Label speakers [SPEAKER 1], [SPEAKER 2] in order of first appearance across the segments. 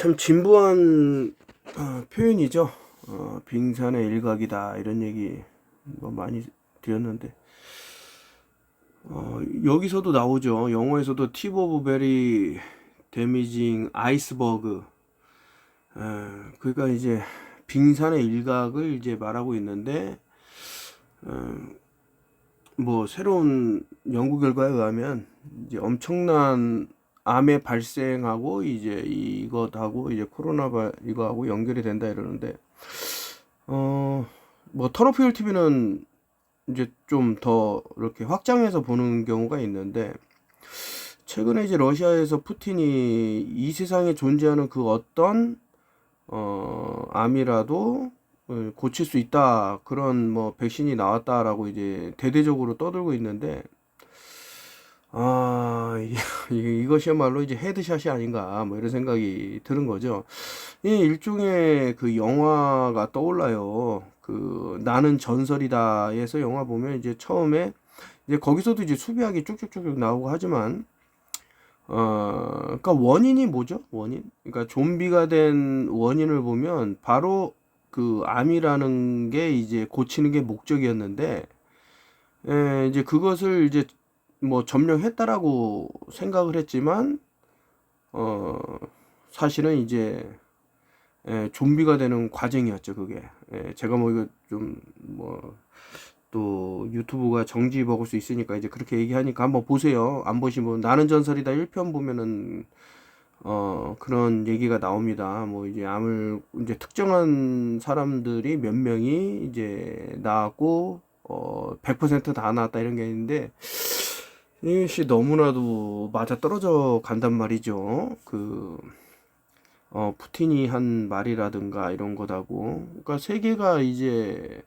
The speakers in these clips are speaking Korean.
[SPEAKER 1] 참 진부한 표현이죠. 빙산의 일각이다 이런 얘기 뭐 많이 드렸는데 여기서도 나오죠. 영어에서도 팁 오브 베리 데미징 아이스버그. 그러니까 이제 빙산의 일각을 이제 말하고 있는데 뭐 새로운 연구 결과에 의하면 이제 엄청난 암의 발생하고 이제 이것하고 이제 이거하고 연결이 된다 이러는데 뭐 터너피얼 TV는 이제 좀 더 이렇게 확장해서 보는 경우가 있는데 최근에 이제 러시아에서 푸틴이 이 세상에 존재하는 그 어떤 암이라도 고칠 수 있다 그런 뭐 백신이 나왔다라고 이제 대대적으로 떠들고 있는데 이것이야말로 이제 헤드샷이 아닌가 뭐 이런 생각이 드는 거죠. 이 일종의 그 영화가 떠올라요. 그 나는 전설이다에서 영화 보면 이제 처음에 이제 거기서도 이제 수비하기 쭉쭉쭉 나오고 하지만 그러니까 원인이 뭐죠? 원인? 그러니까 좀비가 된 원인을 보면 바로 그 암이라는 게 이제 고치는 게 목적이었는데 이제 그것을 이제 뭐 점령했다라고 생각을 했지만 어 사실은 이제 좀비가 되는 과정이었죠 그게. 제가 뭐 이거 좀 뭐 또 유튜브가 정지 먹을 수 있으니까 이제 그렇게 얘기하니까 한번 보세요. 안 보시면 나는 전설이다 1편 보면은 그런 얘기가 나옵니다. 뭐 이제 암을 이제 특정한 사람들이 몇 명이 이제 나왔고 100%다 나왔다 이런 게 있는데 이것이 너무나도 맞아 떨어져 간단 말이죠. 푸틴이 한 말이라든가 이런 거다고. 그러니까 세계가 이제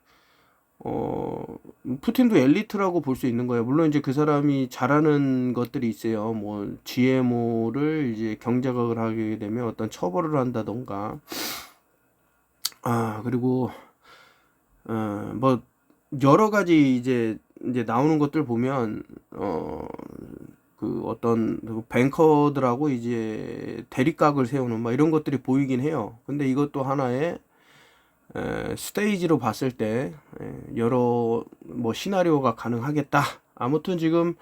[SPEAKER 1] 푸틴도 엘리트라고 볼 수 있는 거예요. 물론 이제 그 사람이 잘하는 것들이 있어요. 뭐 GMO를 이제 경자각을 하게 되면 어떤 처벌을 한다던가. 그리고 뭐 여러 가지 이제 나오는 것들 보면 그 어떤 그 뱅커들하고 이제 대립각을 세우는 막 이런 것들이 보이긴 해요. 근데 이것도 하나의 스테이지로 봤을 때 여러 뭐 시나리오가 가능하겠다. 아무튼 지금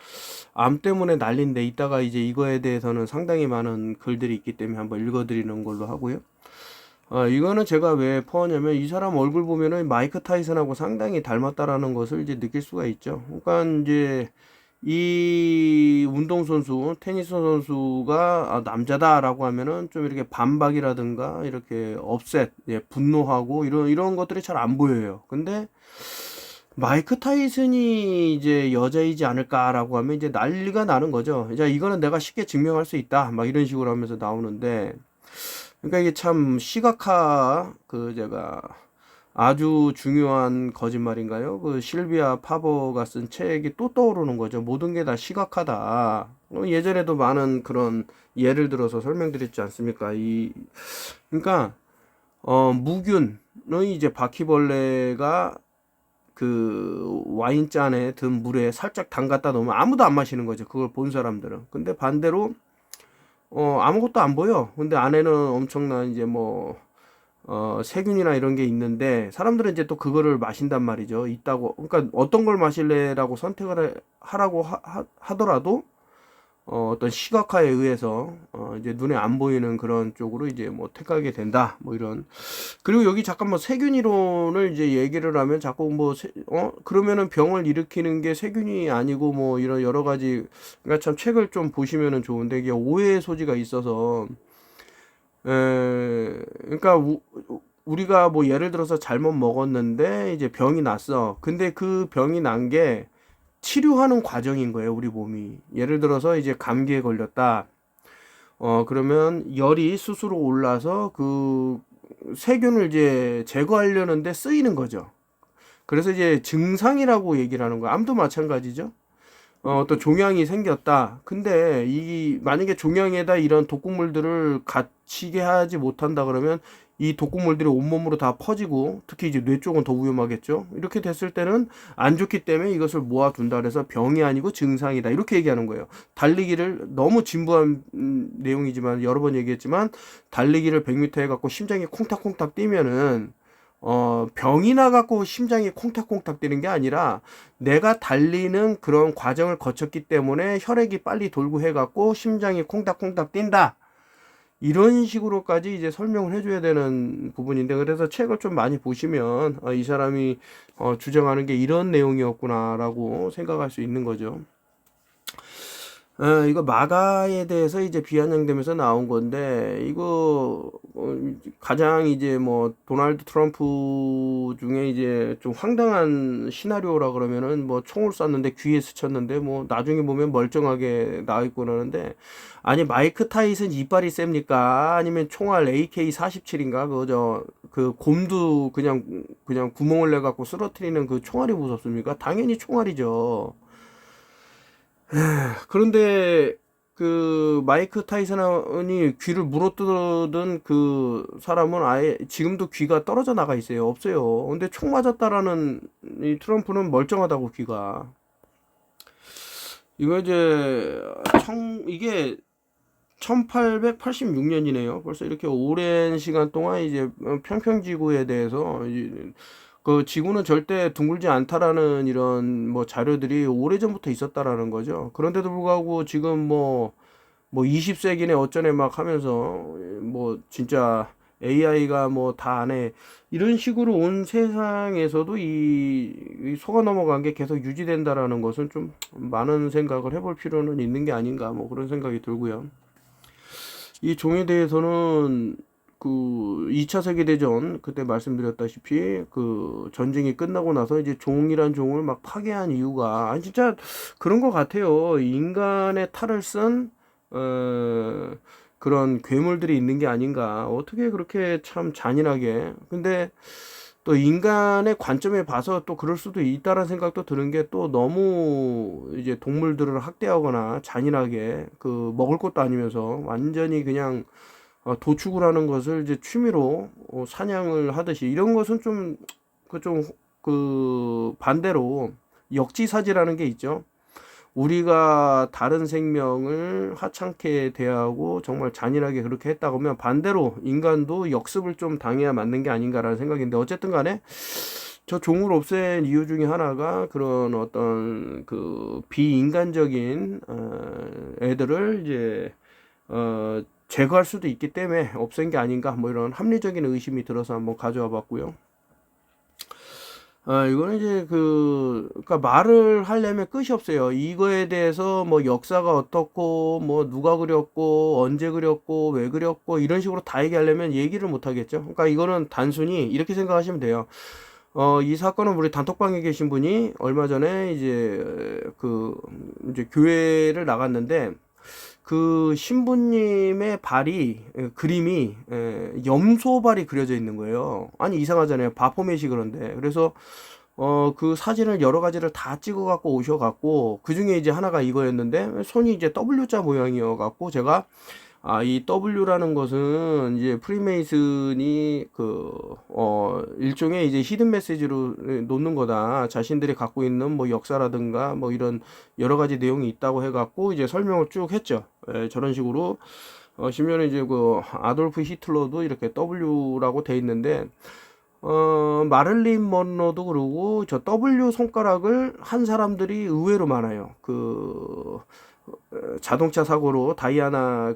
[SPEAKER 1] 암 때문에 난린데 이따가 이제 이거에 대해서는 상당히 많은 글들이 있기 때문에 한번 읽어드리는 걸로 하고요. 이거는 제가 왜 퍼냐면 이 사람 얼굴 보면은 마이크 타이슨하고 상당히 닮았다라는 것을 이제 느낄 수가 있죠. 그러니까 이제 이 운동선수, 테니스 선수가 남자다라고 하면은 좀 이렇게 반박이라든가 이렇게 업셋, 분노하고 이런 것들이 잘 안 보여요. 근데 마이크 타이슨이 이제 여자이지 않을까라고 하면 이제 난리가 나는 거죠. 이제 이거는 내가 쉽게 증명할 수 있다. 막 이런 식으로 하면서 나오는데 그러니까 이게 참 시각화 제가 아주 중요한 거짓말인가요? 그 실비아 파버가 쓴 책이 또 떠오르는 거죠. 모든 게 다 시각화다. 예전에도 많은 그런 예를 들어서 설명드렸지 않습니까? 그러니까 무균은 이제 바퀴벌레가 그 와인잔에 든 물에 살짝 담갔다 놓으면 아무도 안 마시는 거죠. 그걸 본 사람들은. 근데 반대로 아무것도 안 보여. 근데 안에는 엄청난 이제 뭐 세균이나 이런 게 있는데 사람들은 이제 또 그거를 마신단 말이죠. 있다고. 그러니까 어떤 걸 마실래라고 선택을 하라고 하더라도 어떤 시각화에 의해서 이제 눈에 안 보이는 그런 쪽으로 이제 뭐 택하게 된다. 뭐 이런. 그리고 여기 잠깐만 세균 이론을 이제 얘기를 하면 자꾸 뭐 그러면은 병을 일으키는 게 세균이 아니고 뭐 이런 여러 가지. 그러니까 참 책을 좀 보시면은 좋은데 이게 오해의 소지가 있어서 그러니까 우리가 뭐 예를 들어서 잘못 먹었는데 이제 병이 났어. 근데 그 병이 난 게 치료하는 과정인 거예요, 우리 몸이. 예를 들어서 이제 감기에 걸렸다. 그러면 열이 스스로 올라서 그 세균을 이제 제거하려는데 쓰이는 거죠. 그래서 이제 증상이라고 얘기를 하는 거야. 암도 마찬가지죠. 또 종양이 생겼다. 근데 만약에 종양에다 이런 독극물들을 갇히게 하지 못한다 그러면 이 독극물들이 온몸으로 다 퍼지고 특히 이제 뇌 쪽은 더 위험하겠죠. 이렇게 됐을 때는 안 좋기 때문에 이것을 모아둔다 그래서 병이 아니고 증상이다 이렇게 얘기하는 거예요. 달리기를 너무 진부한 내용이지만 여러 번 얘기했지만 달리기를 100m 해갖고 심장이 콩닥콩닥 뛰면은 병이 나갖고 심장이 콩닥콩닥 뛰는 게 아니라 내가 달리는 그런 과정을 거쳤기 때문에 혈액이 빨리 돌고 해갖고 심장이 콩닥콩닥 뛴다. 이런 식으로까지 이제 설명을 해줘야 되는 부분인데 그래서 책을 좀 많이 보시면 이 사람이 주장하는 게 이런 내용이었구나라고 생각할 수 있는 거죠. 이거 마가에 대해서 이제 비아냥되면서 나온 건데 이거 가장 이제 뭐 도널드 트럼프 중에 이제 좀 황당한 시나리오라 그러면은 뭐 총을 쐈는데 귀에 스쳤는데 뭐 나중에 보면 멀쩡하게 나와 있고 그러는데 아니 마이크 타이슨 이빨이 셉니까? 아니면 총알 AK-47인가 그 곰도 그냥 구멍을 내 갖고 쓰러뜨리는 그 총알이 무섭습니까? 당연히 총알이죠. 그런데 그 마이크 타이슨이 귀를 물어뜯은 그 사람은 아예 지금도 귀가 떨어져 나가 있어요. 없어요. 근데 총 맞았다라는 이 트럼프는 멀쩡하다고 귀가. 이거 이제 이게 1886년이네요. 벌써 이렇게 오랜 시간 동안 이제 평평지구에 대해서 그 지구는 절대 둥글지 않다라는 이런 뭐 자료들이 오래전부터 있었다라는 거죠. 그런데도 불구하고 지금 뭐 20세기네 어쩌네 막 하면서 뭐 진짜 AI가 뭐 다 안해 이런 식으로 온 세상에서도 이 속아 넘어간 게 계속 유지된다라는 것은 좀 많은 생각을 해볼 필요는 있는 게 아닌가 뭐 그런 생각이 들고요. 이 종에 대해서는 그 2차 세계대전 그때 말씀드렸다시피 그 전쟁이 끝나고 나서 이제 종이란 종을 막 파괴한 이유가 아니 진짜 그런 것 같아요. 인간의 탈을 쓴 그런 괴물들이 있는 게 아닌가. 어떻게 그렇게 참 잔인하게. 근데 또 인간의 관점에 봐서 또 그럴 수도 있다라는 생각도 드는 게 또 너무 이제 동물들을 학대하거나 잔인하게 그 먹을 것도 아니면서 완전히 그냥 도축을 하는 것을 이제 취미로 사냥을 하듯이 이런 것은 그 반대로 역지사지라는 게 있죠. 우리가 다른 생명을 하찮게 대하고 정말 잔인하게 그렇게 했다고 하면 반대로 인간도 역습을 좀 당해야 맞는 게 아닌가라는 생각인데 어쨌든 간에 저 종을 없앤 이유 중에 하나가 그런 어떤 그 비인간적인 애들을 이제 제거할 수도 있기 때문에 없앤 게 아닌가 뭐 이런 합리적인 의심이 들어서 한번 가져와 봤고요. 이거는 이제 그러니까 말을 하려면 끝이 없어요. 이거에 대해서 뭐 역사가 어떻고, 뭐 누가 그렸고, 언제 그렸고, 왜 그렸고, 이런 식으로 다 얘기하려면 얘기를 못 하겠죠. 그러니까 이거는 단순히 이렇게 생각하시면 돼요. 이 사건은 우리 단톡방에 계신 분이 얼마 전에 이제 교회를 나갔는데, 그 신부님의 그림이 염소발이 그려져 있는 거예요. 아니 이상하잖아요. 바포맷이 그런데. 그래서 그 사진을 여러 가지를 다 찍어 갖고 오셔 갖고 그중에 이제 하나가 이거였는데 손이 이제 W자 모양이어 갖고 제가 이 W라는 것은 이제 프리메이슨이 일종의 이제 히든 메시지로 놓는 거다. 자신들이 갖고 있는 뭐 역사라든가 뭐 이런 여러 가지 내용이 있다고 해갖고 이제 설명을 쭉 했죠. 저런 식으로, 심지어는 이제 그 아돌프 히틀러도 이렇게 W라고 돼 있는데, 마를린 먼로도 그러고 저 W 손가락을 한 사람들이 의외로 많아요. 자동차 사고로 다이아나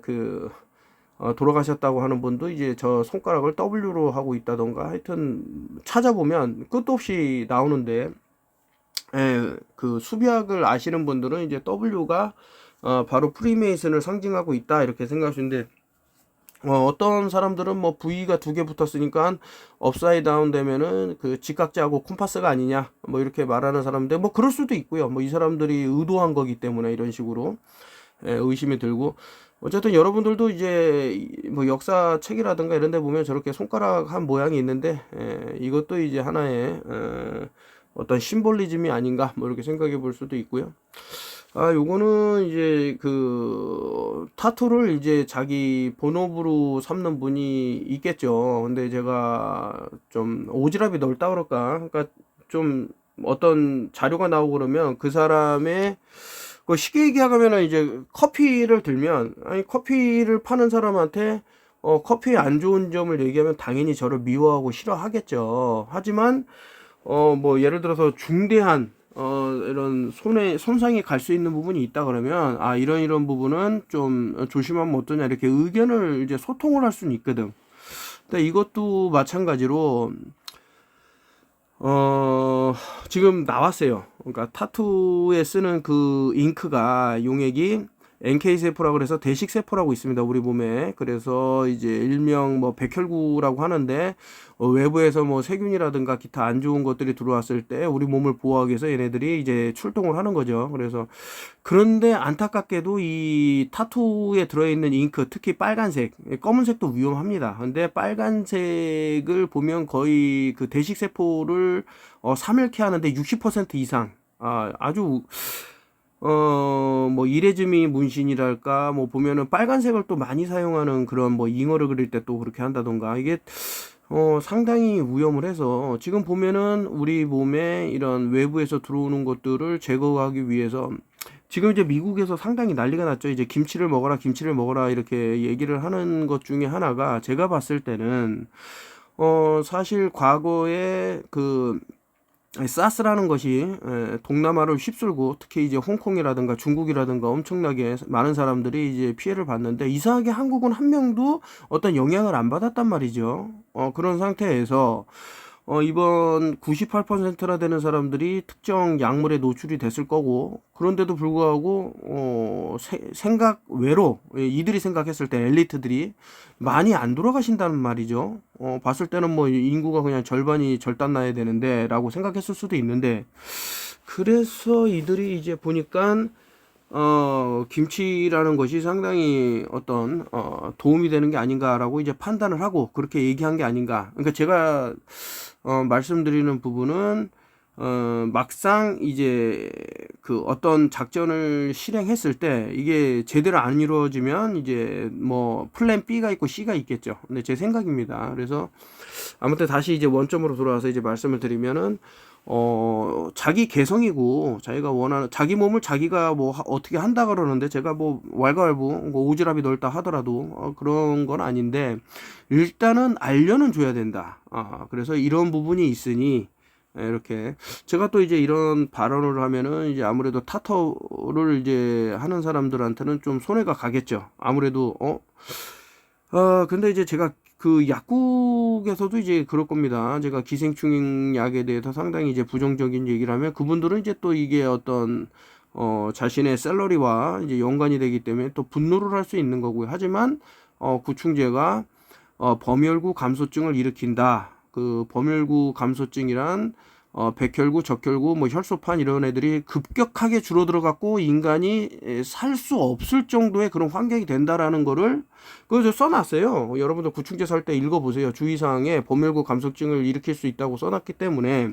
[SPEAKER 1] 돌아가셨다고 하는 분도 이제 저 손가락을 W로 하고 있다던가 하여튼 찾아보면 끝도 없이 나오는데 그 수비학을 아시는 분들은 이제 W가 바로 프리메이슨을 상징하고 있다 이렇게 생각하시는데 어떤 사람들은 뭐 V가 두 개 붙었으니까 업사이드 다운 되면은 그 직각자하고 콤파스가 아니냐 뭐 이렇게 말하는 사람인데 뭐 그럴 수도 있고요. 뭐 이 사람들이 의도한 거기 때문에 이런 식으로 의심이 들고 어쨌든 여러분들도 이제 뭐 역사 책이라든가 이런 데 보면 저렇게 손가락 한 모양이 있는데 이것도 이제 하나의 어떤 심볼리즘이 아닌가 뭐 이렇게 생각해 볼 수도 있고요. 요거는 이제 그 타투를 이제 자기 본업으로 삼는 분이 있겠죠. 근데 제가 좀 오지랖이 넓다 그럴까? 그러니까 좀 어떤 자료가 나오고 그러면 그 사람의 그 쉽게 얘기하면은 이제 커피를 들면, 아니 커피를 파는 사람한테 커피의 안 좋은 점을 얘기하면 당연히 저를 미워하고 싫어하겠죠. 하지만 뭐 예를 들어서 중대한 이런 손상이 갈 수 있는 부분이 있다 그러면, 이런 부분은 좀 조심하면 어떠냐, 이렇게 의견을 이제 소통을 할 수는 있거든. 근데 이것도 마찬가지로 어 지금 나왔어요. 그러니까 타투에 쓰는 그 잉크가 용액이 NK 세포라고 그래서 대식세포라고 있습니다, 우리 몸에. 그래서 이제 일명 뭐 백혈구라고 하는데, 외부에서 뭐 세균이라든가 기타 안 좋은 것들이 들어왔을 때 우리 몸을 보호하기 위해서 얘네들이 이제 출동을 하는 거죠. 그래서 그런데 안타깝게도 이 타투에 들어있는 잉크, 특히 빨간색, 검은색도 위험합니다. 근데 빨간색을 보면 거의 그 대식세포를 사멸케 하는데 60% 이상, 아주 뭐 이레즈미 문신이랄까, 뭐 보면은 빨간색을 또 많이 사용하는 그런 뭐 잉어를 그릴 때 또 그렇게 한다던가, 이게 상당히 위험을 해서 지금 보면은 우리 몸에 이런 외부에서 들어오는 것들을 제거하기 위해서 지금 이제 미국에서 상당히 난리가 났죠. 이제 김치를 먹어라, 김치를 먹어라, 이렇게 얘기를 하는 것 중에 하나가, 제가 봤을 때는 사실 과거에 그 사스라는 것이 동남아를 휩쓸고, 특히 이제 홍콩이라든가 중국이라든가 엄청나게 많은 사람들이 이제 피해를 봤는데, 이상하게 한국은 한 명도 어떤 영향을 안 받았단 말이죠. 그런 상태에서 이번 98%나 되는 사람들이 특정 약물에 노출이 됐을 거고, 그런데도 불구하고 생각 외로, 이들이 생각했을 때 엘리트들이 많이 안 돌아가신다는 말이죠. 봤을 때는 뭐 인구가 그냥 절반이 절단 나야 되는데 라고 생각했을 수도 있는데, 그래서 이들이 이제 보니까 김치라는 것이 상당히 어떤 도움이 되는 게 아닌가라고 이제 판단을 하고 그렇게 얘기한 게 아닌가. 그러니까 제가 말씀드리는 부분은, 막상 이제 그 어떤 작전을 실행했을 때 이게 제대로 안 이루어지면 이제 뭐 플랜 B가 있고 C가 있겠죠. 근데 제 생각입니다. 그래서 아무튼 다시 이제 원점으로 돌아와서 이제 말씀을 드리면은, 자기 개성이고 자기가 원하는 자기 몸을 자기가 뭐 어떻게 한다 그러는데, 제가 뭐 왈가왈부 뭐 오지랖이 넓다 하더라도 그런 건 아닌데, 일단은 알려는 줘야 된다. 그래서 이런 부분이 있으니, 이렇게 제가 또 이제 이런 발언을 하면은 이제 아무래도 타터를 이제 하는 사람들한테는 좀 손해가 가겠죠. 아무래도 근데 이제 제가 그 약국에서도 이제 그럴 겁니다. 제가 기생충 약에 대해서 상당히 이제 부정적인 얘기를 하면, 그분들은 이제 또 이게 어떤 자신의 샐러리와 이제 연관이 되기 때문에 또 분노를 할 수 있는 거고요. 하지만 구충제가 범혈구 감소증을 일으킨다. 그 범혈구 감소증이란 백혈구, 적혈구, 뭐 혈소판 이런 애들이 급격하게 줄어들어 갖고 인간이 살 수 없을 정도의 그런 환경이 된다라는 거를 그거 써놨어요. 여러분들 구충제 살 때 읽어보세요. 주의사항에 범혈구 감소증을 일으킬 수 있다고 써놨기 때문에,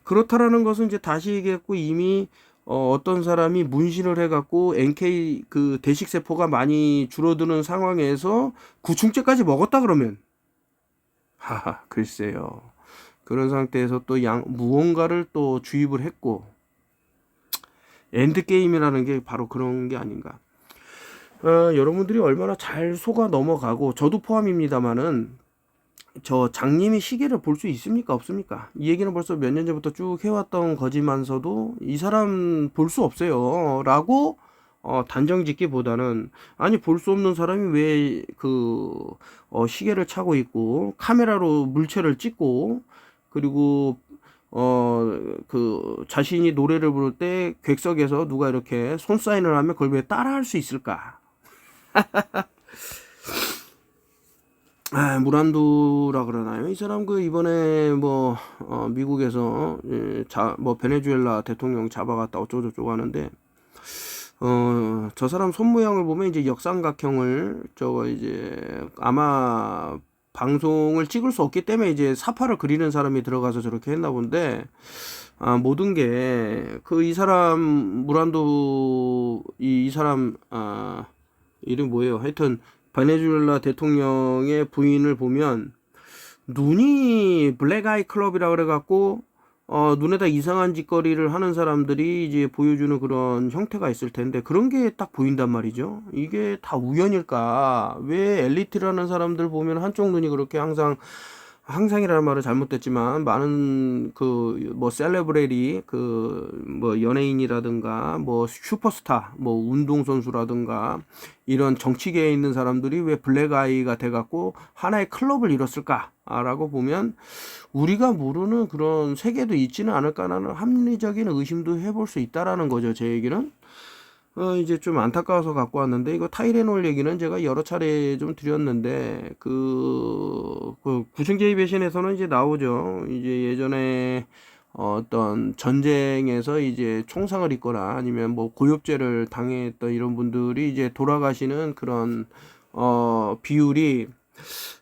[SPEAKER 1] 그렇다라는 것은 이제 다시 얘기했고, 이미 어떤 사람이 문신을 해갖고 NK 그 대식세포가 많이 줄어드는 상황에서 구충제까지 먹었다 그러면, 하하, 글쎄요. 그런 상태에서 또 무언가를 또 주입을 했고, 엔드게임이라는 게 바로 그런 게 아닌가. 여러분들이 얼마나 잘 속아 넘어가고, 저도 포함입니다만은, 저 장님이 시계를 볼 수 있습니까 없습니까? 이 얘기는 벌써 몇 년 전부터 쭉 해왔던 거지만서도 이 사람 볼 수 없어요 라고 단정 짓기보다는, 아니 볼 수 없는 사람이 왜 그 시계를 차고 있고 카메라로 물체를 찍고, 그리고 그 자신이 노래를 부를 때 객석에서 누가 이렇게 손 사인을 하면 그걸 왜 따라할 수 있을까? 무란두라 그러나요? 이 사람 그 이번에 뭐 미국에서 뭐 베네수엘라 대통령 잡아갔다 어쩌고저쩌고 하는데, 저 사람 손 모양을 보면 이제 역삼각형을, 저거 이제 아마 방송을 찍을 수 없기 때문에 이제 사파를 그리는 사람이 들어가서 저렇게 했나 본데, 모든 게 그 이 사람 무란도 이 사람 이름 뭐예요? 하여튼 베네수엘라 대통령의 부인을 보면 눈이 블랙 아이 클럽이라 그래갖고 눈에다 이상한 짓거리를 하는 사람들이 이제 보여주는 그런 형태가 있을 텐데 그런 게 딱 보인단 말이죠. 이게 다 우연일까? 왜 엘리트라는 사람들 보면 한쪽 눈이 그렇게 항상이라는 말은 잘못됐지만 많은 그 뭐 셀레브레리 그 뭐 연예인이라든가 뭐 슈퍼스타 뭐 운동선수라든가 이런 정치계에 있는 사람들이 왜 블랙 아이가 돼갖고 하나의 클럽을 이뤘을까라고 보면 우리가 모르는 그런 세계도 있지는 않을까라는 합리적인 의심도 해볼 수 있다라는 거죠. 제 얘기는. 이제 좀 안타까워서 갖고 왔는데, 이거 타이레놀 얘기는 제가 여러 차례 좀 드렸는데, 구승제이 배신에서는 이제 나오죠. 이제 예전에 어떤 전쟁에서 이제 총상을 입거나 아니면 뭐 고엽제를 당했던 이런 분들이 이제 돌아가시는 그런, 비율이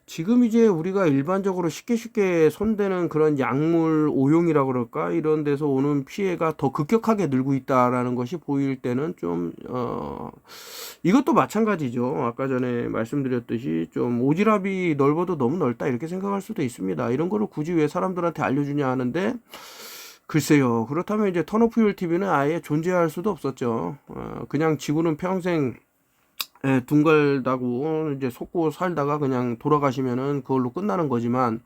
[SPEAKER 1] 지금 이제 우리가 일반적으로 쉽게 손대는 그런 약물 오용이라 그럴까 이런 데서 오는 피해가 더 급격하게 늘고 있다라는 것이 보일 때는 좀 이것도 마찬가지죠. 아까 전에 말씀드렸듯이 좀 오지랖이 넓어도 너무 넓다 이렇게 생각할 수도 있습니다. 이런 거를 굳이 왜 사람들한테 알려주냐 하는데 글쎄요. 그렇다면 이제 턴오프율 TV는 아예 존재할 수도 없었죠. 그냥 지구는 평생 둥글다고 이제 속고 살다가 그냥 돌아가시면은 그걸로 끝나는 거지만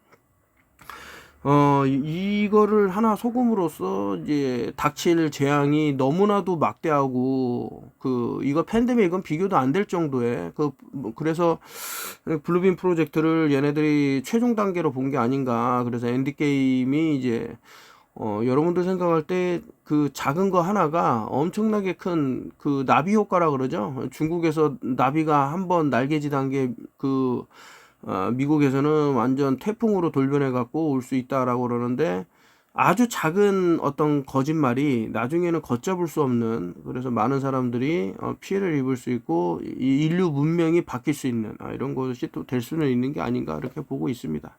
[SPEAKER 1] 이거를 하나 속음으로써 이제 닥칠 재앙이 너무나도 막대하고 이거 팬데믹은 비교도 안 될 정도의 그래서 블루빔 프로젝트를 얘네들이 최종 단계로 본 게 아닌가. 그래서 엔드게임이 이제 여러분들 생각할 때 그 작은 거 하나가 엄청나게 큰 그 나비 효과라 그러죠. 중국에서 나비가 한번 날개짓한 게 미국에서는 완전 태풍으로 돌변해 갖고 올 수 있다라고 그러는데 아주 작은 어떤 거짓말이 나중에는 걷잡을 수 없는, 그래서 많은 사람들이 피해를 입을 수 있고 이 인류 문명이 바뀔 수 있는 이런 것이 또 될 수는 있는 게 아닌가 이렇게 보고 있습니다.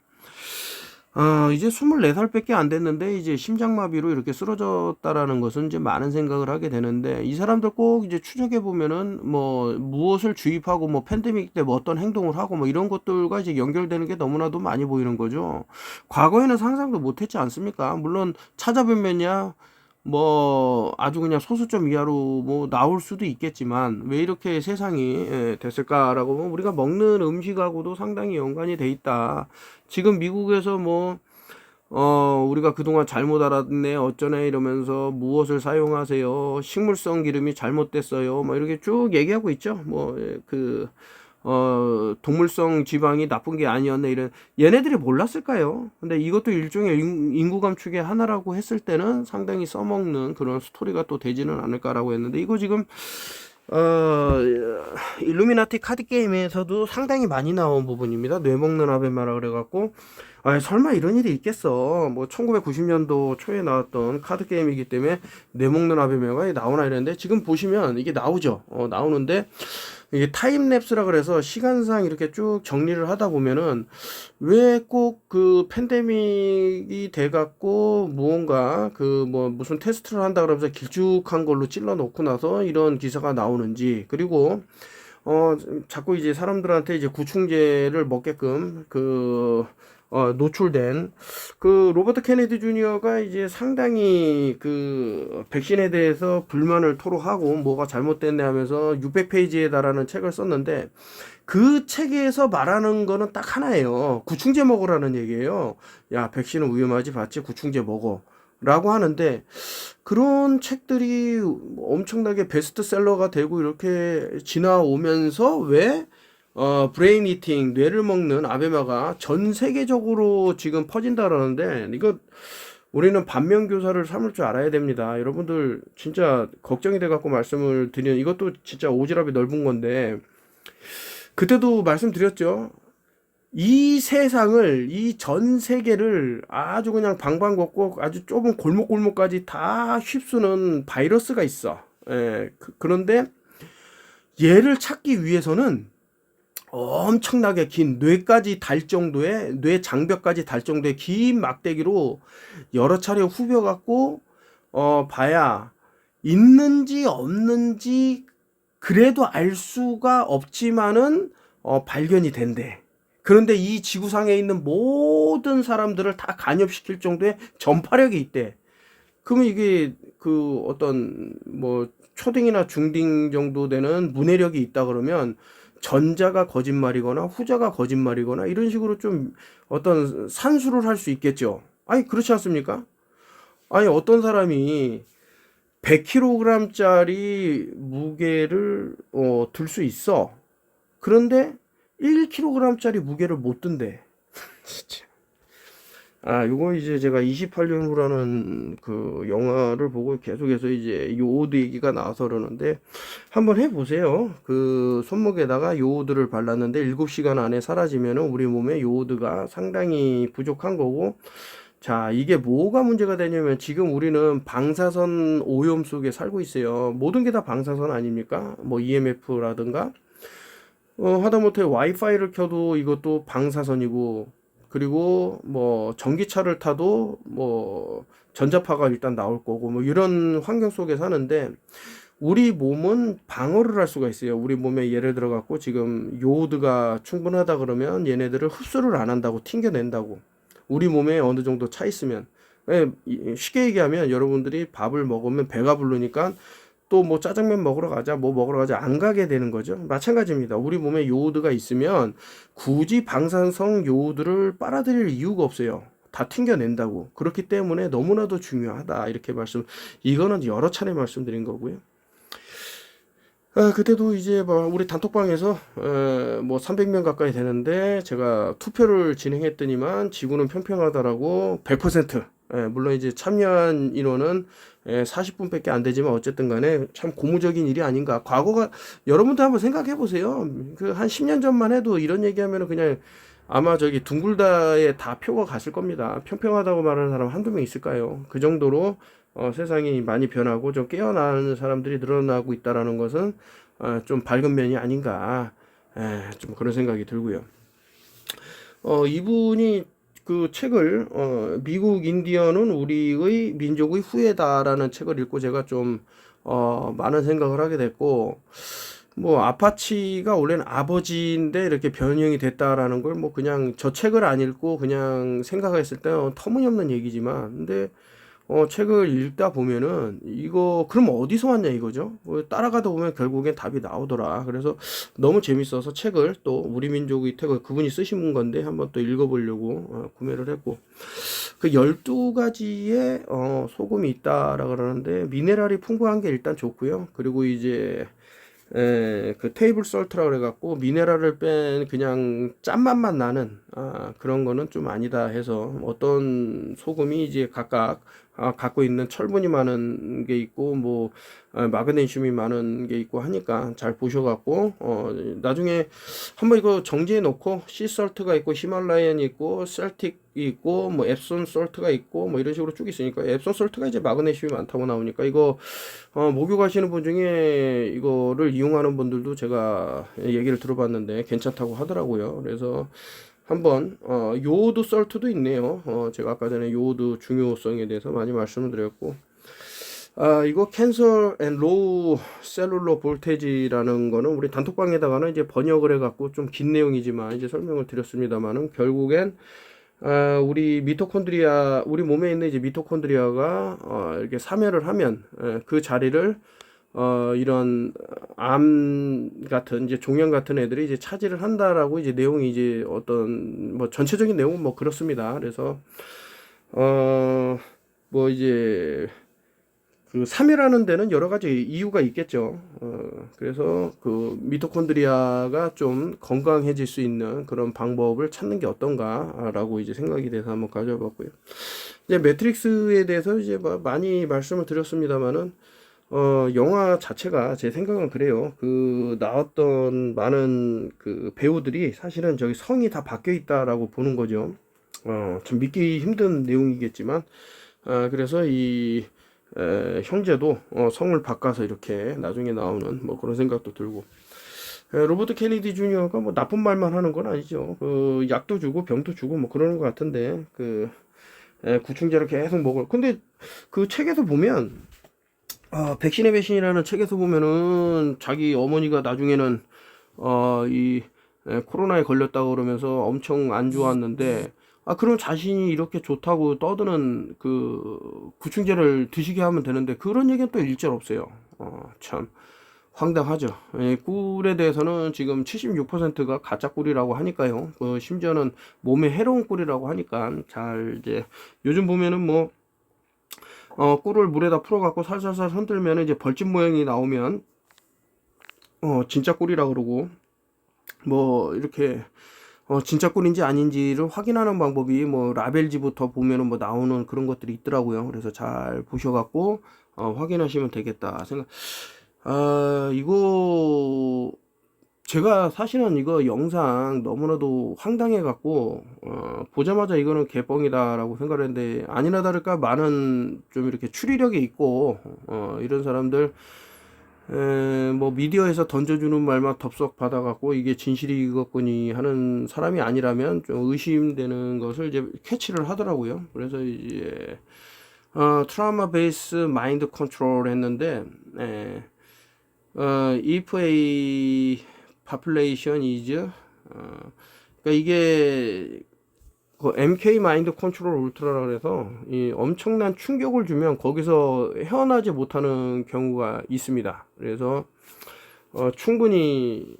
[SPEAKER 1] 이제 24살밖에 안 됐는데 이제 심장마비로 이렇게 쓰러졌다라는 것은 이제 많은 생각을 하게 되는데, 이 사람들 꼭 이제 추적해 보면은 뭐 무엇을 주입하고 뭐 팬데믹 때 뭐 어떤 행동을 하고 뭐 이런 것들과 이제 연결되는 게 너무나도 많이 보이는 거죠. 과거에는 상상도 못했지 않습니까? 물론 찾아보면야 뭐 아주 그냥 소수점 이하로 뭐 나올 수도 있겠지만 왜 이렇게 세상이 됐을까라고 보면 우리가 먹는 음식하고도 상당히 연관이 돼 있다. 지금 미국에서 뭐 우리가 그동안 잘못 알았네 어쩌네 이러면서 무엇을 사용하세요, 식물성 기름이 잘못됐어요 뭐 이렇게 쭉 얘기하고 있죠. 동물성 지방이 나쁜 게 아니었네 이런, 얘네들이 몰랐을까요? 근데 이것도 일종의 인구 감축의 하나라고 했을 때는 상당히 써먹는 그런 스토리가 또 되지는 않을까라고 했는데, 이거 지금 일루미나티 카드 게임에서도 상당히 많이 나온 부분입니다. 뇌먹는 아베마라 그래갖고 설마 이런 일이 있겠어. 뭐 1990년도 초에 나왔던 카드 게임이기 때문에 뇌먹는 아베마가 나오나 이랬는데 지금 보시면 이게 나오죠. 나오는데 이게 타임랩스라 그래서 시간상 이렇게 쭉 정리를 하다 보면은 왜 꼭 그 팬데믹이 돼갖고 무언가 뭐 무슨 테스트를 한다 그러면서 길쭉한 걸로 찔러 놓고 나서 이런 기사가 나오는지, 그리고 자꾸 이제 사람들한테 이제 구충제를 먹게끔 노출된 로버트 케네디 주니어가 이제 상당히 백신에 대해서 불만을 토로하고 뭐가 잘못됐네 하면서 600페이지에 달하는 책을 썼는데, 그 책에서 말하는 거는 딱 하나예요. 구충제 먹으라는 얘기예요. 야, 백신은 위험하지, 봤지? 구충제 먹어. 라고 하는데, 그런 책들이 엄청나게 베스트셀러가 되고 이렇게 지나오면서 왜 브레인 이팅, 뇌를 먹는 아베마가 전 세계적으로 지금 퍼진다라는데, 이거 우리는 반면교사를 삼을 줄 알아야 됩니다. 여러분들 진짜 걱정이 돼갖고 말씀을 드리는, 이것도 진짜 오지랖이 넓은 건데, 그때도 말씀드렸죠. 이 세상을, 이 전 세계를 아주 그냥 방방곡곡 아주 좁은 골목골목까지 다 휩쓰는 바이러스가 있어. 그런데 얘를 찾기 위해서는 엄청나게 긴 뇌까지 달 정도의 뇌 장벽까지 달 정도의 긴 막대기로 여러 차례 후벼 갖고 봐야 있는지 없는지 그래도 알 수가 없지만은 발견이 된대. 그런데 이 지구상에 있는 모든 사람들을 다 간접시킬 정도의 전파력이 있대. 그러면 이게 그 어떤 뭐 초딩이나 중딩 정도 되는 문해력이 있다 그러면 전자가 거짓말이거나 후자가 거짓말이거나 이런 식으로 좀 어떤 산수를 할 수 있겠죠. 아니 그렇지 않습니까? 아니 어떤 사람이 100kg짜리 무게를 들 수 있어. 그런데 1kg짜리 무게를 못 든대. 진짜. 요거 이제 제가 28년 후라는 그 영화를 보고 계속해서 이제 요오드 얘기가 나와서 그러는데 한번 해보세요. 그 손목에다가 요오드를 발랐는데 7시간 안에 사라지면은 우리 몸에 요오드가 상당히 부족한 거고, 자, 이게 뭐가 문제가 되냐면 지금 우리는 방사선 오염 속에 살고 있어요. 모든 게 다 방사선 아닙니까? 뭐 EMF라든가 하다못해 와이파이를 켜도 이것도 방사선이고, 그리고 뭐 전기차를 타도 뭐 전자파가 일단 나올 거고 뭐 이런 환경 속에 사는데 우리 몸은 방어를 할 수가 있어요. 우리 몸에 예를 들어 갖고 지금 요오드가 충분하다 그러면 얘네들을 흡수를 안 한다고 튕겨낸다고. 우리 몸에 어느 정도 차 있으면. 쉽게 얘기하면 여러분들이 밥을 먹으면 배가 부르니까 또 뭐 짜장면 먹으러 가자, 뭐 먹으러 가자 안 가게 되는 거죠. 마찬가지입니다. 우리 몸에 요오드가 있으면 굳이 방사성 요오드를 빨아들일 이유가 없어요. 다 튕겨낸다고. 그렇기 때문에 너무나도 중요하다. 이렇게 이거는 여러 차례 말씀드린 거고요. 그때도 이제 뭐 우리 단톡방에서 뭐 300명 가까이 되는데 제가 투표를 진행했더니만 지구는 평평하다라고 100%. 물론 이제 참여한 인원은 40분밖에 안 되지만 어쨌든 간에 참 고무적인 일이 아닌가. 과거가 여러분도 한번 생각해 보세요. 그 한 10년 전만 해도 이런 얘기하면은 그냥 아마 저기 둥글다에 다 표가 갔을 겁니다. 평평하다고 말하는 사람 한두 명 있을까요? 그 정도로 세상이 많이 변하고 좀 깨어나는 사람들이 늘어나고 있다라는 것은 좀 밝은 면이 아닌가. 좀 그런 생각이 들고요. 이분이 그 책을 미국 인디언은 우리의 민족의 후예다라는 책을 읽고 제가 좀 많은 생각을 하게 됐고, 뭐 아파치가 원래는 아버지인데 이렇게 변형이 됐다라는 걸 뭐 그냥 저 책을 안 읽고 그냥 생각했을 때 터무니없는 얘기지만, 근데 책을 읽다 보면은 이거 그럼 어디서 왔냐 이거죠. 따라가다 보면 결국엔 답이 나오더라. 그래서 너무 재밌어서 책을 또 우리 민족의 책을 그분이 쓰신 건데 한번 또 읽어보려고 구매를 했고, 그 12가지의 소금이 있다라 그러는데 미네랄이 풍부한 게 일단 좋고요. 그리고 이제 그 테이블 솔트라 그래갖고 미네랄을 뺀 그냥 짠맛만 나는 그런 거는 좀 아니다 해서 어떤 소금이 이제 각각 갖고 있는 철분이 많은 게 있고 뭐 마그네슘이 많은 게 있고 하니까 잘 보셔갖고 나중에 한번 이거 정지해 놓고 씨솔트가 있고 히말라얀이 있고 셀틱이 있고 뭐 앱손 솔트가 있고 뭐 이런 식으로 쭉 있으니까 앱손 솔트가 이제 마그네슘이 많다고 나오니까 이거 목욕하시는 분 중에 이거를 이용하는 분들도 제가 얘기를 들어봤는데 괜찮다고 하더라고요. 그래서 한번 요오드 솔트도 있네요. 제가 아까 전에 요오드 중요성에 대해서 많이 말씀을 드렸고, 이거 캔서 앤 로우 셀룰러 볼테지라는 거는 우리 단톡방에다가는 이제 번역을 해갖고 좀 긴 내용이지만 이제 설명을 드렸습니다만은 결국엔 우리 미토콘드리아, 우리 몸에 있는 이제 미토콘드리아가 이렇게 사멸을 하면 그 자리를 이런 암 같은 이제 종양 같은 애들이 이제 차지를 한다라고 이제 내용이 이제 어떤 뭐 전체적인 내용은 뭐 그렇습니다. 그래서 뭐 이제 그 사멸하는 데는 여러 가지 이유가 있겠죠. 그래서 그 미토콘드리아가 좀 건강해질 수 있는 그런 방법을 찾는 게 어떤가라고 이제 생각이 돼서 한번 가져봤고요. 이제 매트릭스에 대해서 이제 많이 말씀을 드렸습니다만은 영화 자체가 제 생각은 그래요. 그 나왔던 많은 그 배우들이 사실은 저기 성이 다 바뀌어 있다라고 보는 거죠. 좀 믿기 힘든 내용이겠지만, 그래서 이 형제도 성을 바꿔서 이렇게 나중에 나오는 뭐 그런 생각도 들고, 로버트 케네디 주니어가 뭐 나쁜 말만 하는 건 아니죠. 그 약도 주고 병도 주고 뭐 그러는 것 같은데 그 구충제를 계속 먹을. 근데 그 책에서 보면 백신의 배신이라는 책에서 보면은 자기 어머니가 나중에는 이 코로나에 걸렸다고 그러면서 엄청 안 좋았는데 그럼 자신이 이렇게 좋다고 떠드는 그 구충제를 드시게 하면 되는데 그런 얘기는 또 일절 없어요. 참 황당하죠. 꿀에 대해서는 지금 76%가 가짜 꿀이라고 하니까요. 심지어는 몸에 해로운 꿀이라고 하니까 잘 이제 요즘 보면은 뭐 꿀을 물에다 풀어갖고 살살살 흔들면 이제 벌집 모양이 나오면 진짜 꿀이라 그러고 뭐 이렇게 진짜 꿀인지 아닌지를 확인하는 방법이 뭐 라벨지부터 보면은 뭐 나오는 그런 것들이 있더라고요. 그래서 잘 보셔갖고 확인하시면 되겠다 생각. 이거 제가 사실은 이거 영상 너무나도 황당해 갖고 보자마자 이거는 개뻥이다라고 생각을 했는데 아니나 다를까 많은 좀 이렇게 추리력이 있고 이런 사람들 뭐 미디어에서 던져주는 말만 덥석 받아갖고 이게 진실이겠거니 하는 사람이 아니라면 좀 의심되는 것을 이제 캐치를 하더라고요. 그래서 이제 트라우마 베이스 마인드 컨트롤 했는데 if a population is 그러니까 이게 그 MK 마인드 컨트롤 울트라라 그래서 이 엄청난 충격을 주면 거기서 헤어나지 못하는 경우가 있습니다. 그래서 충분히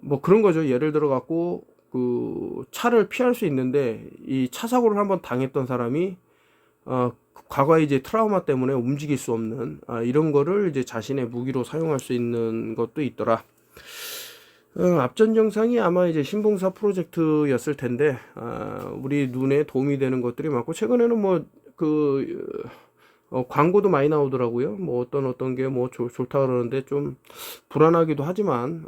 [SPEAKER 1] 뭐 그런 거죠. 예를 들어 갖고 그 차를 피할 수 있는데 이 차 사고를 한번 당했던 사람이 과거에 이제 트라우마 때문에 움직일 수 없는 이런 거를 이제 자신의 무기로 사용할 수 있는 것도 있더라. 앞전 영상이 아마 이제 신봉사 프로젝트였을 텐데 우리 눈에 도움이 되는 것들이 많고 최근에는 뭐 그 광고도 많이 나오더라고요. 뭐 어떤 게 뭐 좋다 그러는데 좀 불안하기도 하지만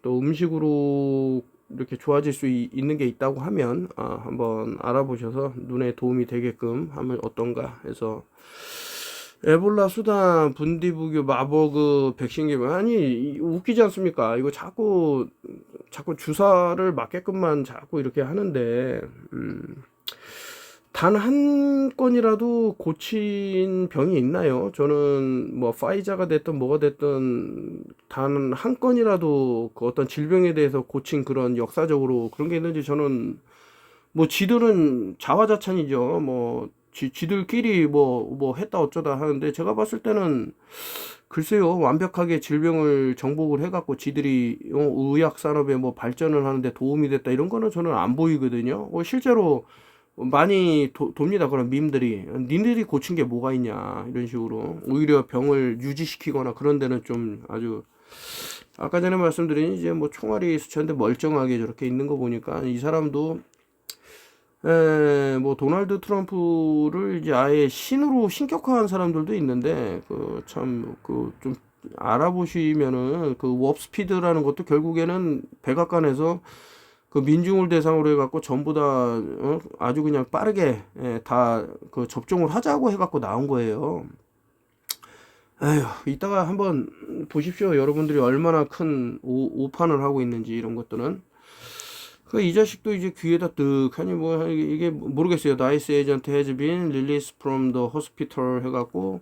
[SPEAKER 1] 또 음식으로 이렇게 좋아질 수 있는 게 있다고 하면 한번 알아보셔서 눈에 도움이 되게끔 하면 어떤가 해서 에볼라, 수단, 분디부교, 마버그, 백신 개발 아니 웃기지 않습니까? 이거 자꾸 주사를 맞게끔만 자꾸 이렇게 하는데 단 한 건이라도 고친 병이 있나요? 저는 뭐 파이자가 됐든 뭐가 됐든 단 한 건이라도 그 어떤 질병에 대해서 고친 그런 역사적으로 그런 게 있는지 저는 뭐 지들은 자화자찬이죠. 뭐 지들끼리 뭐 했다 어쩌다 하는데 제가 봤을 때는 글쎄요 완벽하게 질병을 정복을 해갖고 지들이 의학 산업에 뭐 발전을 하는데 도움이 됐다 이런 거는 저는 안 보이거든요. 실제로 많이 돕니다. 그런 밈들이 니들이 고친 게 뭐가 있냐 이런 식으로 오히려 병을 유지시키거나 그런 데는 좀 아주 아까 전에 말씀드린 이제 뭐 총알이 스쳤는데 멀쩡하게 저렇게 있는 거 보니까 이 사람도 뭐 도널드 트럼프를 이제 아예 신으로 신격화한 사람들도 있는데 그 참 그 좀 알아보시면은 그 워프스피드라는 것도 결국에는 백악관에서 그 민중을 대상으로 해갖고 전부 다 아주 그냥 빠르게 다 그 접종을 하자고 해갖고 나온 거예요. 에휴, 이따가 한번 보십시오. 여러분들이 얼마나 큰 오판을 하고 있는지 이런 것들은. 그 이 자식도 이제 귀에다 뜩하니 뭐 이게 모르겠어요. 나이스 에이전트 has been released from the hospital 해갖고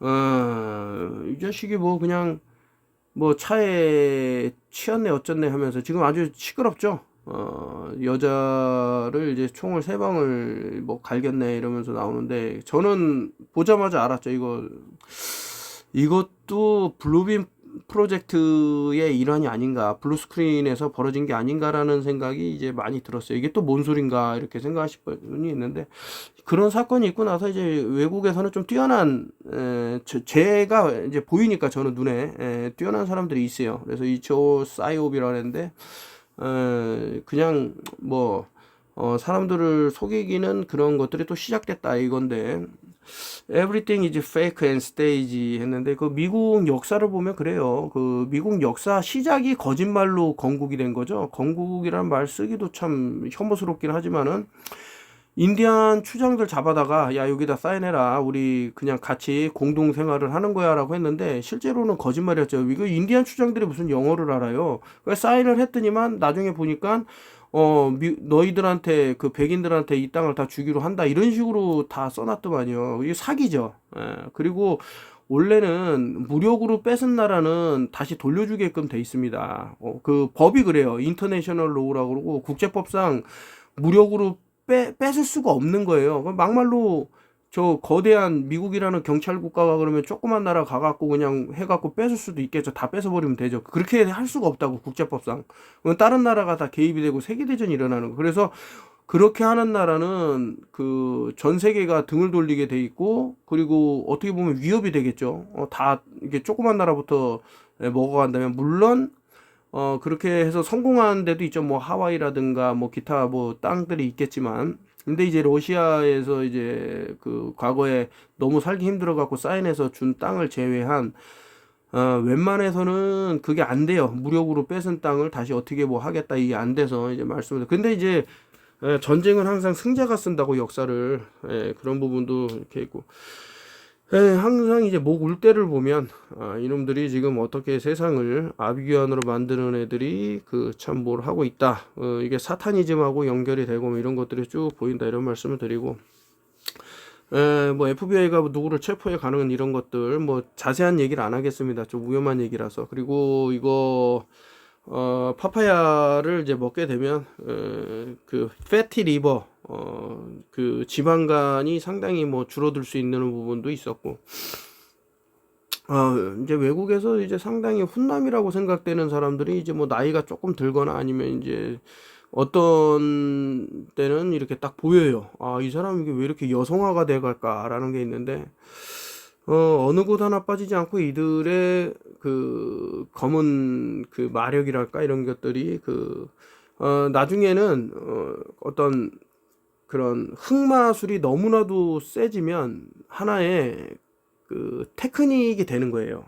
[SPEAKER 1] 이 자식이 뭐 그냥 뭐 차에 치였네 어쩌네 하면서 지금 아주 시끄럽죠. 여자를 이제 총을 세 방을 뭐 갈겼네 이러면서 나오는데 저는 보자마자 알았죠. 이것도 블루빔 프로젝트의 일환이 아닌가, 블루스크린에서 벌어진 게 아닌가라는 생각이 이제 많이 들었어요. 이게 또 뭔 소린가 이렇게 생각하실 분이 있는데 그런 사건이 있고 나서 이제 외국에서는 좀 뛰어난 제가 이제 보이니까 저는 눈에 뛰어난 사람들이 있어요. 그래서 이조 사이옵이라고 하는데 그냥 뭐 사람들을 속이기는 그런 것들이 또 시작됐다 이건데 Everything is fake and stage 했는데 그 미국 역사를 보면 그래요. 그 미국 역사 시작이 거짓말로 건국이 된 거죠. 건국이라는 말 쓰기도 참 혐오스럽긴 하지만은 인디안 추장들 잡아다가 야 여기다 사인해라 우리 그냥 같이 공동 생활을 하는 거야라고 했는데 실제로는 거짓말이었죠. 이거 인디안 추장들이 무슨 영어를 알아요. 그래서 사인을 했더니만 나중에 보니까 너희들한테 그 백인들한테 이 땅을 다 주기로 한다 이런 식으로 다 써놨더만요. 이게 사기죠. 예. 그리고 원래는 무력으로 뺏은 나라는 다시 돌려주게끔 돼 있습니다. 그 법이 그래요. 인터내셔널 로우라고 그러고 국제법상 무력으로 뺏을 수가 없는 거예요. 막말로 저 거대한 미국이라는 경찰 국가가 그러면 조그만 나라 가갖고 그냥 해갖고 뺏을 수도 있겠죠. 다 뺏어버리면 되죠. 그렇게 할 수가 없다고 국제법상. 그건 다른 나라가 다 개입이 되고 세계대전이 일어나는 거. 그래서 그렇게 하는 나라는 그 전 세계가 등을 돌리게 돼 있고 그리고 어떻게 보면 위협이 되겠죠. 다 이게 조그만 나라부터 먹어간다면 물론 그렇게 해서 성공한 데도 있죠. 뭐 하와이라든가 뭐 기타 뭐 땅들이 있겠지만. 근데 이제 러시아에서 이제 그 과거에 너무 살기 힘들어 갖고 사인해서 준 땅을 제외한 웬만해서는 그게 안 돼요. 무력으로 뺏은 땅을 다시 어떻게 뭐 하겠다 이게 안 돼서 이제 말씀을. 근데 이제 전쟁은 항상 승자가 쓴다고 역사를 그런 부분도 이렇게 있고. 항상 이제 목 울 때를 보면 이놈들이 지금 어떻게 세상을 아비규환으로 만드는 애들이 그 참 뭘 하고 있다. 이게 사타니즘하고 연결이 되고 뭐 이런 것들이 쭉 보인다 이런 말씀을 드리고 뭐 FBI가 누구를 체포해 가는 이런 것들 뭐 자세한 얘기를 안 하겠습니다. 좀 위험한 얘기라서. 그리고 이거 파파야를 이제 먹게 되면 그 패티 리버 그 지방간이 상당히 뭐 줄어들 수 있는 부분도 있었고 이제 외국에서 이제 상당히 훈남이라고 생각되는 사람들이 이제 뭐 나이가 조금 들거나 아니면 이제 어떤 때는 이렇게 딱 보여요. 이 사람 이게 왜 이렇게 여성화가 돼 갈까라는 게 있는데 어느 곳 하나 빠지지 않고 이들의 그 검은 그 마력이랄까 이런 것들이 나중에는 어떤 그런 흑마술이 너무나도 세지면 하나의 그 테크닉이 되는 거예요.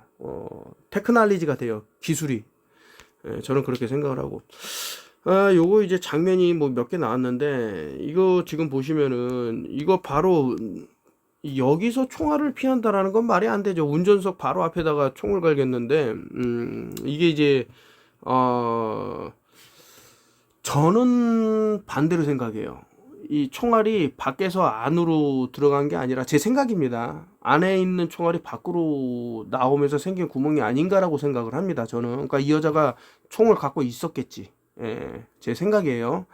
[SPEAKER 1] 테크놀리지가 돼요. 기술이. 저는 그렇게 생각을 하고. 요거 이제 장면이 뭐 몇 개 나왔는데 이거 지금 보시면은 이거 바로 여기서 총알을 피한다라는 건 말이 안 되죠. 운전석 바로 앞에다가 총을 갈겼는데 이게 이제 저는 반대로 생각해요. 이 총알이 밖에서 안으로 들어간 게 아니라 제 생각입니다. 안에 있는 총알이 밖으로 나오면서 생긴 구멍이 아닌가라고 생각을 합니다. 저는. 그러니까 이 여자가 총을 갖고 있었겠지. 제 생각이에요.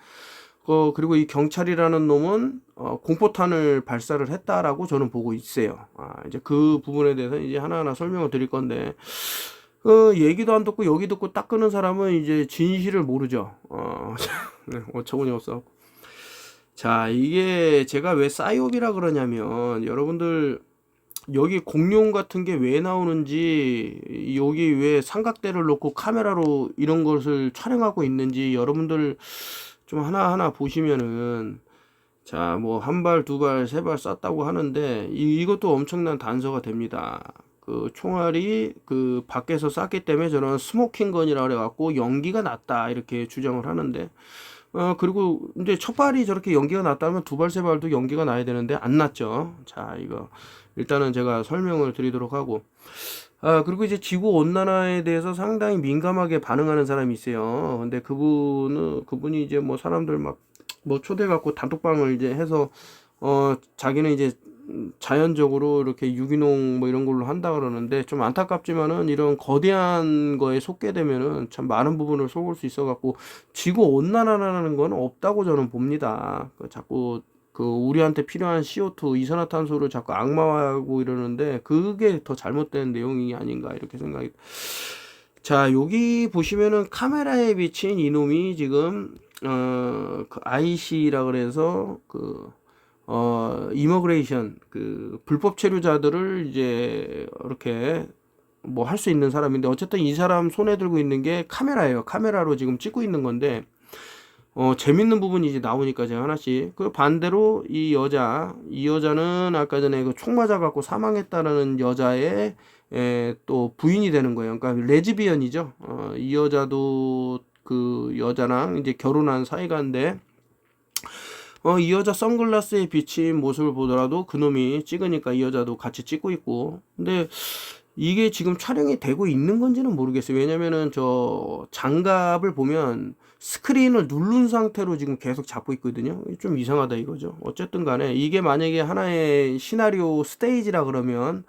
[SPEAKER 1] 그리고 이 경찰이라는 놈은 공포탄을 발사를 했다라고 저는 보고 있어요. 이제 그 부분에 대해서 이제 하나하나 설명을 드릴 건데 얘기도 안 듣고 여기 듣고 딱 끄는 사람은 이제 진실을 모르죠. 네, 어처구니 없어. 자, 이게 제가 왜 싸이옵이라 그러냐면 여러분들 여기 공룡 같은 게 왜 나오는지 여기 왜 삼각대를 놓고 카메라로 이런 것을 촬영하고 있는지 여러분들 좀 하나하나 보시면은 자, 뭐 한 발, 두 발, 세 발 쐈다고 하는데 이것도 엄청난 단서가 됩니다. 그 총알이 그 밖에서 쐈기 때문에 저는 스모킹 건이라 그래갖고 연기가 났다 이렇게 주장을 하는데 그리고 이제 첫 발이 저렇게 연기가 났다면 두 발, 세 발도 연기가 나야 되는데 안 났죠. 자, 이거 일단은 제가 설명을 드리도록 하고 그리고 이제 지구 온난화에 대해서 상당히 민감하게 반응하는 사람이 있어요. 근데 그분이 이제 뭐 사람들 막 뭐 초대갖고 단톡방을 이제 해서 자기는 이제 자연적으로 이렇게 유기농 뭐 이런 걸로 한다 그러는데 좀 안타깝지만은 이런 거대한 거에 속게 되면은 참 많은 부분을 속을 수 있어 갖고 지구 온난화라는 건 없다고 저는 봅니다. 자꾸 그 우리한테 필요한 CO2 이산화탄소를 자꾸 악마화하고 이러는데 그게 더 잘못된 내용이 아닌가 이렇게 생각이. 자, 여기 보시면은 카메라에 비친 이놈이 지금 그 IC라 그래서 이머그레이션 그 불법 체류자들을 이제 이렇게 뭐 할 수 있는 사람인데 어쨌든 이 사람 손에 들고 있는 게 카메라예요. 카메라로 지금 찍고 있는 건데 재밌는 부분이 이제 나오니까 제가 하나씩 그 반대로 이 여자는 아까 전에 그 총 맞아 갖고 사망했다는 여자의 또 부인이 되는 거예요. 그러니까 레즈비언이죠. 이 여자도 그 여자랑 이제 결혼한 사이가인데 이 여자 선글라스에 비친 모습을 보더라도 그놈이 찍으니까 이 여자도 같이 찍고 있고. 근데 이게 지금 촬영이 되고 있는 건지는 모르겠어요. 왜냐면은 저 장갑을 보면 스크린을 누른 상태로 지금 계속 잡고 있거든요. 좀 이상하다 이거죠. 어쨌든 간에 이게 만약에 하나의 시나리오 스테이지라 그러면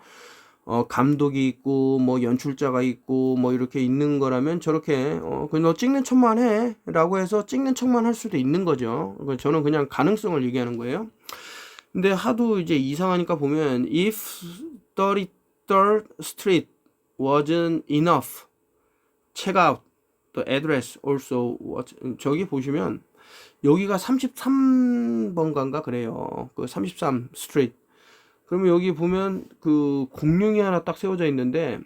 [SPEAKER 1] 감독이 있고 뭐 연출자가 있고 뭐 이렇게 있는 거라면 저렇게 너 찍는 척만 해 라고 해서 찍는 척만 할 수도 있는 거죠. 저는 그냥 가능성을 얘기하는 거예요. 근데 하도 이제 이상하니까 보면 if 33rd Street wasn't enough, check out the address also. 저기 보시면 여기가 33번가인가 그래요. 그 33 스트리트. 그러면 여기 보면 그 공룡이 하나 딱 세워져 있는데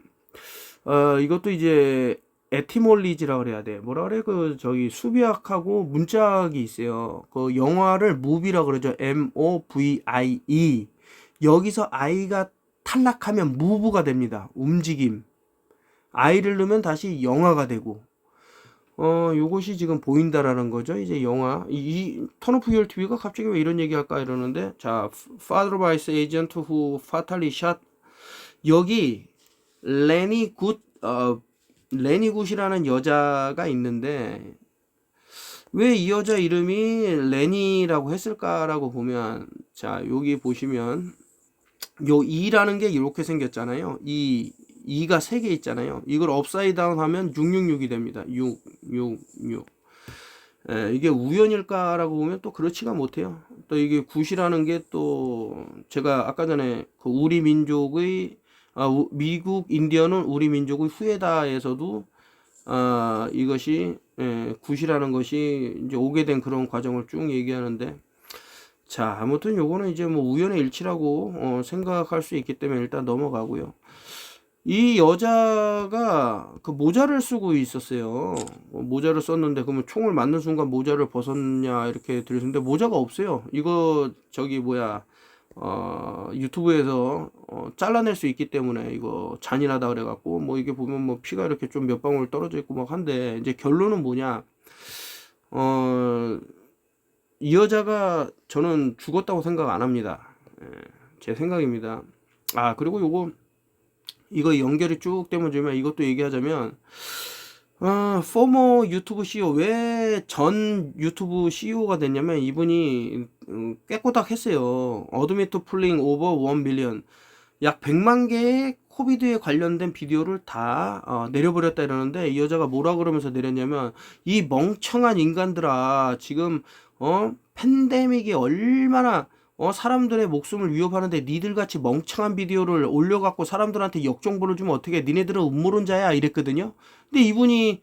[SPEAKER 1] 이것도 이제 에티몰리지라 그래야 돼. 뭐라 그래? 그 저기 수비학하고 문짝이 있어요. 그 영화를 무비라 그러죠. MOVIE. 여기서 I가 탈락하면 무브가 됩니다. 움직임. I를 넣으면 다시 영화가 되고. 요것이 지금 보인다라는 거죠. 이제 영화. 이 턴오프 유얼 TV가 갑자기 왜 이런 얘기 할까 이러는데, 자, Father Vice Agent Who Fatally Shot. 여기, 레니 굿이라는 여자가 있는데, 왜 이 여자 이름이 레니라고 했을까라고 보면, 자, 여기 보시면, 요 2라는 게 이렇게 생겼잖아요. 2가 3개 있잖아요. 이걸 업사이드 다운 하면 666이 됩니다. 666. 이게 우연일까라고 보면 또 그렇지가 못해요. 또 이게 굿이라는 게 또 제가 아까 전에 그 우리 민족의 미국 인디언은 우리 민족의 후예다에서도 이것이 굿이라는 것이 이제 오게 된 그런 과정을 쭉 얘기하는데, 자, 아무튼 요거는 이제 뭐 우연의 일치라고 생각할 수 있기 때문에 일단 넘어가고요. 이 여자가 그 모자를 쓰고 있었어요. 모자를 썼는데 그러면 총을 맞는 순간 모자를 벗었냐 이렇게 들으시는데 모자가 없어요. 이거 저기 뭐야 유튜브에서 잘라낼 수 있기 때문에 이거 잔인하다 그래갖고 뭐 이게 보면 뭐 피가 이렇게 좀 몇 방울 떨어져 있고 막 한데, 이제 결론은 뭐냐, 이 여자가 저는 죽었다고 생각 안 합니다. 제 생각입니다. 그리고 이거 연결이 쭉 되면 좀 이것도 얘기하자면, 포머 유튜브 CEO, 왜 전 유튜브 CEO가 됐냐면 이분이 깨꼬닥 했어요. 어드미트 풀링 오버 1 밀리언, 약 100만 개의 코비드에 관련된 비디오를 다 내려버렸다 이러는데, 이 여자가 뭐라 그러면서 내렸냐면, 이 멍청한 인간들아, 지금 팬데믹이 얼마나 사람들의 목숨을 위협하는데 니들같이 멍청한 비디오를 올려갖고 사람들한테 역정보를 주면 어떻게, 니네들은 음모론자야 이랬거든요. 근데 이분이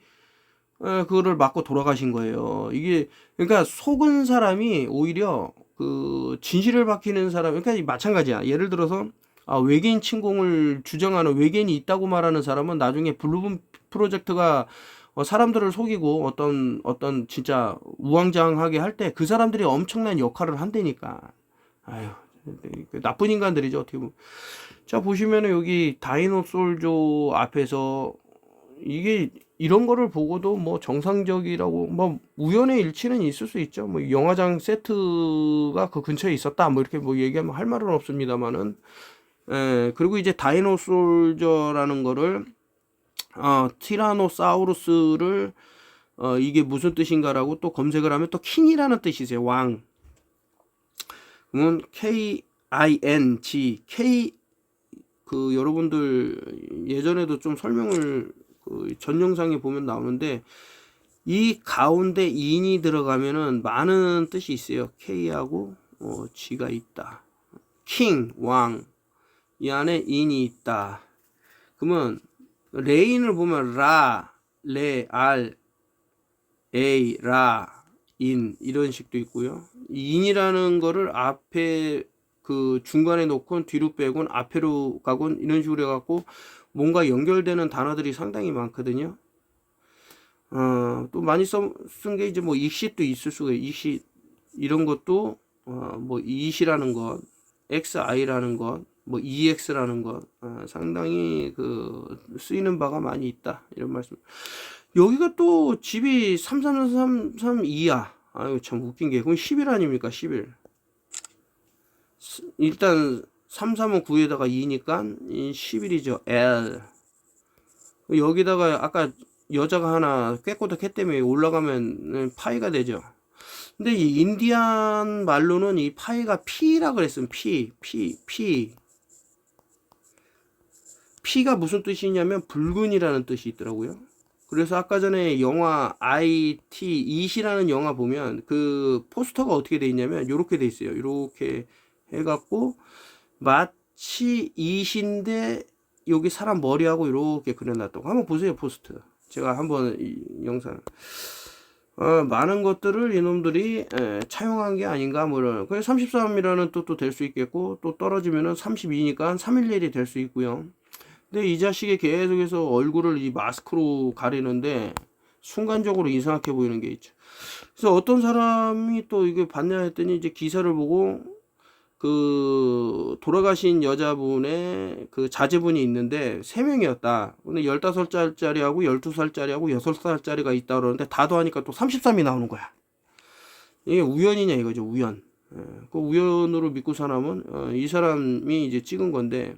[SPEAKER 1] 그거를 맞고 돌아가신 거예요. 이게 그러니까 속은 사람이 오히려 그 진실을 밝히는 사람, 그러니까 마찬가지야. 예를 들어서 외계인 침공을 주장하는 외계인이 있다고 말하는 사람은 나중에 블루문 프로젝트가 사람들을 속이고 어떤 진짜 우왕좌왕하게 할 때 그 사람들이 엄청난 역할을 한다니까. 아유, 나쁜 인간들이죠, 어떻게 보면. 자, 보시면은 여기 다이노솔조 앞에서 이게 이런 거를 보고도 뭐 정상적이라고, 뭐 우연의 일치는 있을 수 있죠. 뭐 영화장 세트가 그 근처에 있었다 뭐 이렇게 뭐 얘기하면 할 말은 없습니다만은. 그리고 이제 다이노솔저라는 거를 티라노사우루스를 이게 무슨 뜻인가라고 또 검색을 하면 또 킹이라는 뜻이세요. 왕. 그러면 KING, 그 여러분들 예전에도 좀 설명을 전 영상에 보면 나오는데, 이 가운데 인이 들어가면은 많은 뜻이 있어요. K하고 G가 있다. 킹, 왕. 이 안에 인이 있다. 그러면 레인을 보면 라, 레, 알, 에이, 라, 인 이런 식도 있고요. 인이라는 거를 앞에 그 중간에 놓고 뒤로 빼곤 앞으로 가곤 이런 식으로 해갖고 뭔가 연결되는 단어들이 상당히 많거든요. 또 많이 쓴 게 이제 뭐 익싯도 있을 수가, 익싯 이런 것도 뭐 이시라는 것, XI라는 것, 뭐 EX라는 것, 상당히 그 쓰이는 바가 많이 있다 이런 말씀. 여기가 또 집이 33332야. 아유, 참 웃긴 게, 그럼 10일 아닙니까, 10일. 일단, 3, 3은 9에다가 2니까, 11이죠, L. 여기다가, 아까 여자가 하나 꾀꼬득 했 때문에 올라가면 파이가 되죠. 근데 이 인디안 말로는 이 파이가 P라 그랬으면 P. P가 무슨 뜻이냐면 붉은이라는 뜻이 있더라고요. 그래서 아까 전에 영화 IT, 이시라는 영화 보면 그 포스터가 어떻게 돼 있냐면 요렇게 돼 있어요. 요렇게 해갖고 마치 이시인데 여기 사람 머리하고 이렇게 그려놨다고. 한번 보세요, 포스터. 제가 한번 이 영상. 많은 것들을 이놈들이 차용한 게 아닌가 뭐 이런. 그래서 33이라는 뜻도 될 수 있겠고 또 떨어지면은 32니까 311이 될 수 있고요. 근데 이 자식이 계속해서 얼굴을 이 마스크로 가리는데 순간적으로 이상하게 보이는 게 있죠. 그래서 어떤 사람이 또 이게 봤냐 했더니 이제 기사를 보고 그 돌아가신 여자분의 그 자제분이 있는데 3명이었다. 근데 15살짜리하고 12살짜리하고 6살짜리가 있다 그러는데 다 더하니까 또 33이 나오는 거야. 이게 우연이냐 이거죠, 우연. 그 우연으로 믿고 사람은 이 사람이 이제 찍은 건데,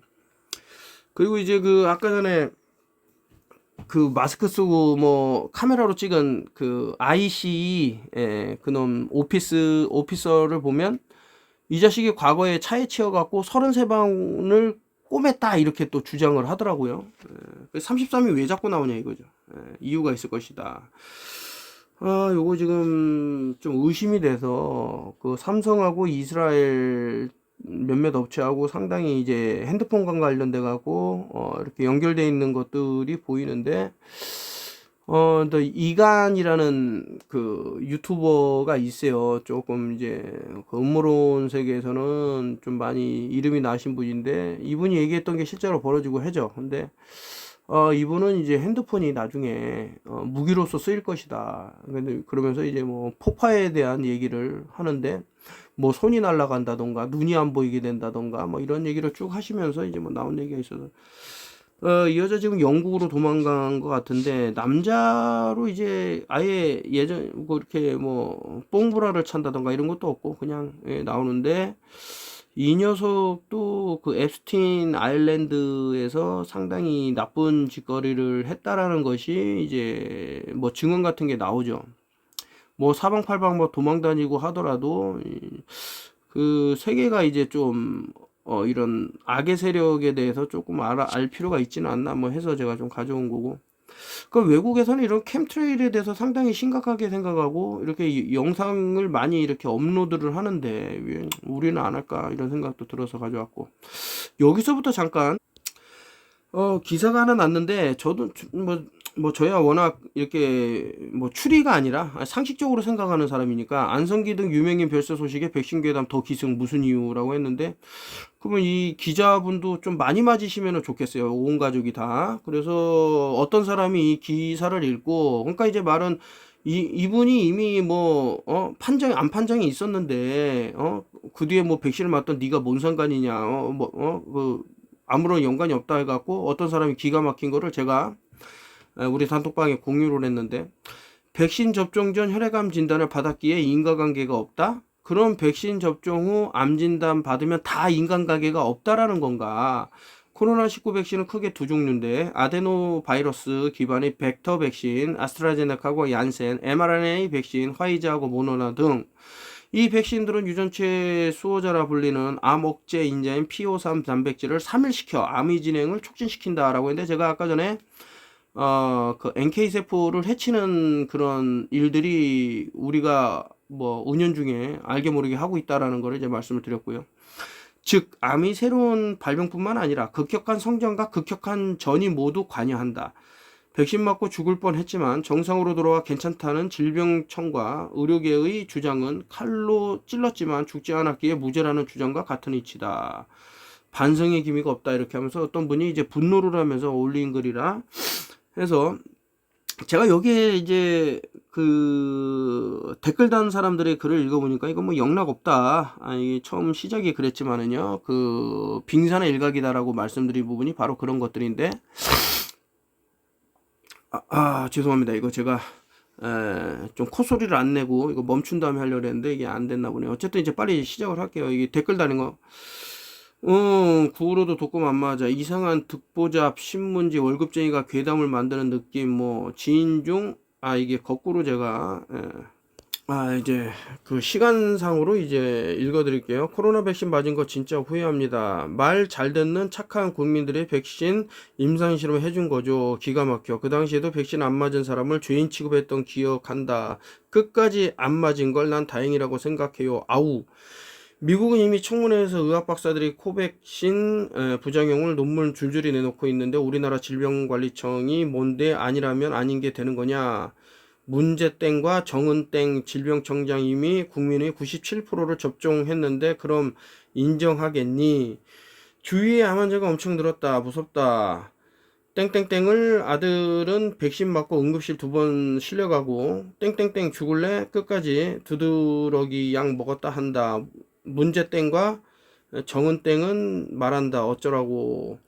[SPEAKER 1] 그리고 이제 그 아까 전에 그 마스크 쓰고 뭐 카메라로 찍은 그 IC 그놈 오피서를 보면 이 자식이 과거에 차에 치여갖고 33방을 꼬맸다 이렇게 또 주장을 하더라고요. 33이 왜 자꾸 나오냐 이거죠. 이유가 있을 것이다. 요거 지금 좀 의심이 돼서 그 삼성하고 이스라엘 몇몇 업체하고 상당히 이제 핸드폰과 관련돼 갖고 이렇게 연결돼 있는 것들이 보이는데, 또 이간이라는 그 유튜버가 있어요. 조금 이제 그 음모론 세계에서는 좀 많이 이름이 나신 분인데, 이분이 얘기했던 게 실제로 벌어지고 하죠. 근데 이분은 이제 핸드폰이 나중에 무기로서 쓰일 것이다. 근데 그러면서 이제 뭐 폭파에 대한 얘기를 하는데, 뭐 손이 날아간다던가 눈이 안 보이게 된다던가 뭐 이런 얘기를 쭉 하시면서 이제 뭐 나온 얘기가 있어서, 이 여자 지금 영국으로 도망간 것 같은데, 남자로 이제 아예 예전 뭐 이렇게 뭐 뽕브라를 찬다던가 이런 것도 없고 그냥 나오는데, 이 녀석도 그 앱스틴 아일랜드에서 상당히 나쁜 짓거리를 했다라는 것이 이제 뭐 증언 같은 게 나오죠. 뭐 사방팔방 뭐 도망 다니고 하더라도 그 세계가 이제 좀 이런 악의 세력에 대해서 조금 알 필요가 있지는 않나 뭐 해서 제가 좀 가져온 거고. 그 외국에서는 이런 캠트레일에 대해서 상당히 심각하게 생각하고 이렇게 영상을 많이 이렇게 업로드를 하는데 왜 우리는 안 할까 이런 생각도 들어서 가져왔고, 여기서부터 잠깐 기사가 하나 났는데, 저도 뭐 저야 워낙 이렇게 뭐 추리가 아니라 상식적으로 생각하는 사람이니까, 안성기 등 유명인 별세 소식에 백신 괴담 더 기승 무슨 이유라고 했는데, 그러면 이 기자분도 좀 많이 맞으시면 좋겠어요. 온 가족이 다. 그래서 어떤 사람이 이 기사를 읽고, 그러니까 이제 말은 이분이 이미 뭐 판정이 있었는데 그 뒤에 뭐 백신을 맞던 네가 뭔 상관이냐, 그 아무런 연관이 없다 해갖고 어떤 사람이 기가 막힌 거를 제가 우리 단톡방에 공유를 했는데, 백신 접종 전 혈액암 진단을 받았기에 인과관계가 없다? 그럼 백신 접종 후 암 진단 받으면 다 인간관계가 없다라는 건가? 코로나19 백신은 크게 두 종류인데, 아데노 바이러스 기반의 벡터 백신, 아스트라제네카하고 얀센, mRNA 백신, 화이자하고 모노나 등 이 백신들은 유전체 수호자라 불리는 암 억제 인자인 P53 단백질을 삼일시켜 암의 진행을 촉진시킨다라고 했는데, 제가 아까 전에 그 NK세포를 해치는 그런 일들이 우리가 뭐 은연중에 알게 모르게 하고 있다라는 거를 이제 말씀을 드렸고요. 즉, 암이 새로운 발병뿐만 아니라 급격한 성장과 급격한 전이 모두 관여한다. 백신 맞고 죽을 뻔했지만 정상으로 돌아와 괜찮다는 질병청과 의료계의 주장은 칼로 찔렀지만 죽지 않았기에 무죄라는 주장과 같은 이치다. 반성의 기미가 없다 이렇게 하면서 어떤 분이 이제 분노를 하면서 올린 글이라 해서, 제가 여기에 이제 그 댓글 단 사람들의 글을 읽어보니까 이거 뭐 영락 없다. 이게 처음 시작이 그랬지만은요, 그 빙산의 일각이다라고 말씀드린 부분이 바로 그런 것들인데, 죄송합니다. 이거 제가 좀 콧소리를 안 내고 이거 멈춘 다음에 하려고 했는데 이게 안 됐나 보네요. 어쨌든 이제 빨리 시작을 할게요. 이게 댓글 다는 거. 구로도 독감 안 맞아. 이상한 득보잡, 신문지, 월급쟁이가 괴담을 만드는 느낌, 뭐, 지인 중, 이게 거꾸로 제가, 이제, 그 시간상으로 이제 읽어드릴게요. 코로나 백신 맞은 거 진짜 후회합니다. 말 잘 듣는 착한 국민들의 백신 임상실험 해준 거죠. 기가 막혀. 그 당시에도 백신 안 맞은 사람을 죄인 취급했던 기억한다. 끝까지 안 맞은 걸 난 다행이라고 생각해요. 아우. 미국은 이미 청문회에서 의학 박사들이 코백신 부작용을 논문 줄줄이 내놓고 있는데 우리나라 질병관리청이 뭔데 아니라면 아닌 게 되는 거냐. 문제땡과 정은땡 질병청장 이미 국민의 97%를 접종했는데 그럼 인정하겠니? 주위에 암 환자가 엄청 늘었다. 무섭다. 땡땡땡을 아들은 백신 맞고 응급실 2번 실려가고 땡땡땡 죽을래? 끝까지 두드러기 약 먹었다 한다. 문제땡과 정은땡은 말한다. 어쩌라고.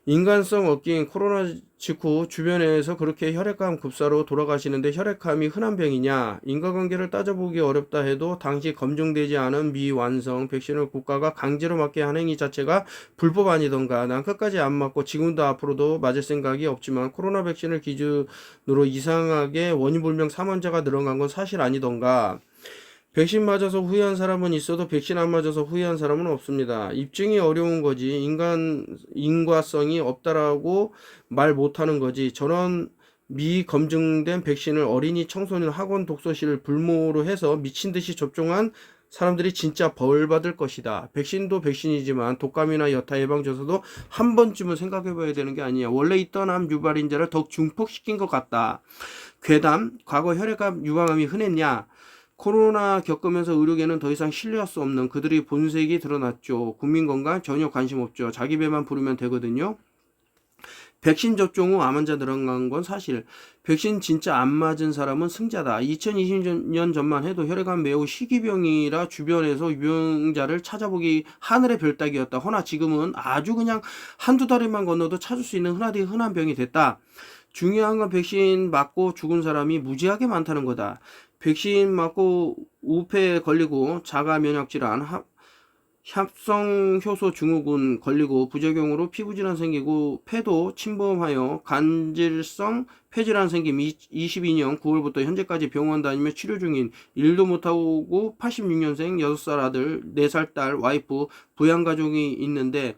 [SPEAKER 1] 인간성 없긴 코로나 직후 주변에서 그렇게 혈액암 급사로 돌아가시는데 혈액암이 흔한 병이냐? 인과관계를 따져보기 어렵다 해도 당시 검증되지 않은 미완성 백신을 국가가 강제로 맞게 한 행위 자체가 불법 아니던가. 난 끝까지 안 맞고 지금도 앞으로도 맞을 생각이 없지만 코로나 백신을 기준으로 이상하게 원인불명 사망자가 늘어난 건 사실 아니던가. 백신 맞아서 후회한 사람은 있어도 백신 안 맞아서 후회한 사람은 없습니다. 입증이 어려운 거지. 인과성이 없다라고 말 못하는 거지. 저런 미검증된 백신을 어린이, 청소년, 학원, 독서실 불모로 해서 미친 듯이 접종한 사람들이 진짜 벌 받을 것이다. 백신도 백신이지만 독감이나 여타 예방주사도 한 번쯤은 생각해봐야 되는 게 아니야. 원래 있던 암 유발인자를 더욱 증폭시킨 것 같다. 괴담, 과거 혈액암, 유방암이 흔했냐? 코로나 겪으면서 의료계는 더 이상 신뢰할 수 없는 그들의 본색이 드러났죠. 국민 건강 전혀 관심 없죠. 자기 배만 부르면 되거든요. 백신 접종 후 암 환자 늘어난 건 사실. 백신 진짜 안 맞은 사람은 승자다. 2020년 전만 해도 혈액암 매우 희귀병이라 주변에서 유병자를 찾아보기 하늘의 별따기였다. 허나 지금은 아주 그냥 한두 다리만 건너도 찾을 수 있는 흔한 병이 됐다. 중요한 건 백신 맞고 죽은 사람이 무지하게 많다는 거다. 백신 맞고 우폐에 걸리고 자가 면역 질환, 합성 효소 증후군 걸리고 부작용으로 피부질환 생기고 폐도 침범하여 간질성 폐질환 생김 22년 9월부터 현재까지 병원 다니며 치료 중인 일도 못하고 86년생 6살 아들 4살 딸 와이프 부양가족이 있는데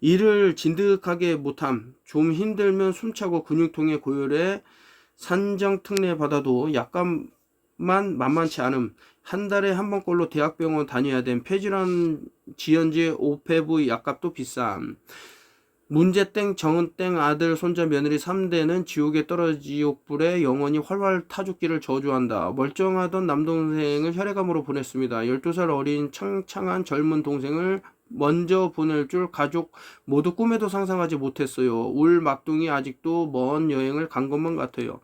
[SPEAKER 1] 일을 진득하게 못함 좀 힘들면 숨차고 근육통에 고열에 산정 특례 받아도 약간 만만치 않음. 한 달에 한 번꼴로 대학병원 다녀야 된 폐질환 지연제 오페브 약값도 비쌈. 문제땡 정은땡 아들 손자 며느리 3대는 지옥에 떨어지옥불에 영원히 활활 타죽기를 저주한다. 멀쩡하던 남동생을 혈액암으로 보냈습니다. 12살 어린 창창한 젊은 동생을 먼저 보낼 줄 가족 모두 꿈에도 상상하지 못했어요. 울 막둥이 아직도 먼 여행을 간 것만 같아요.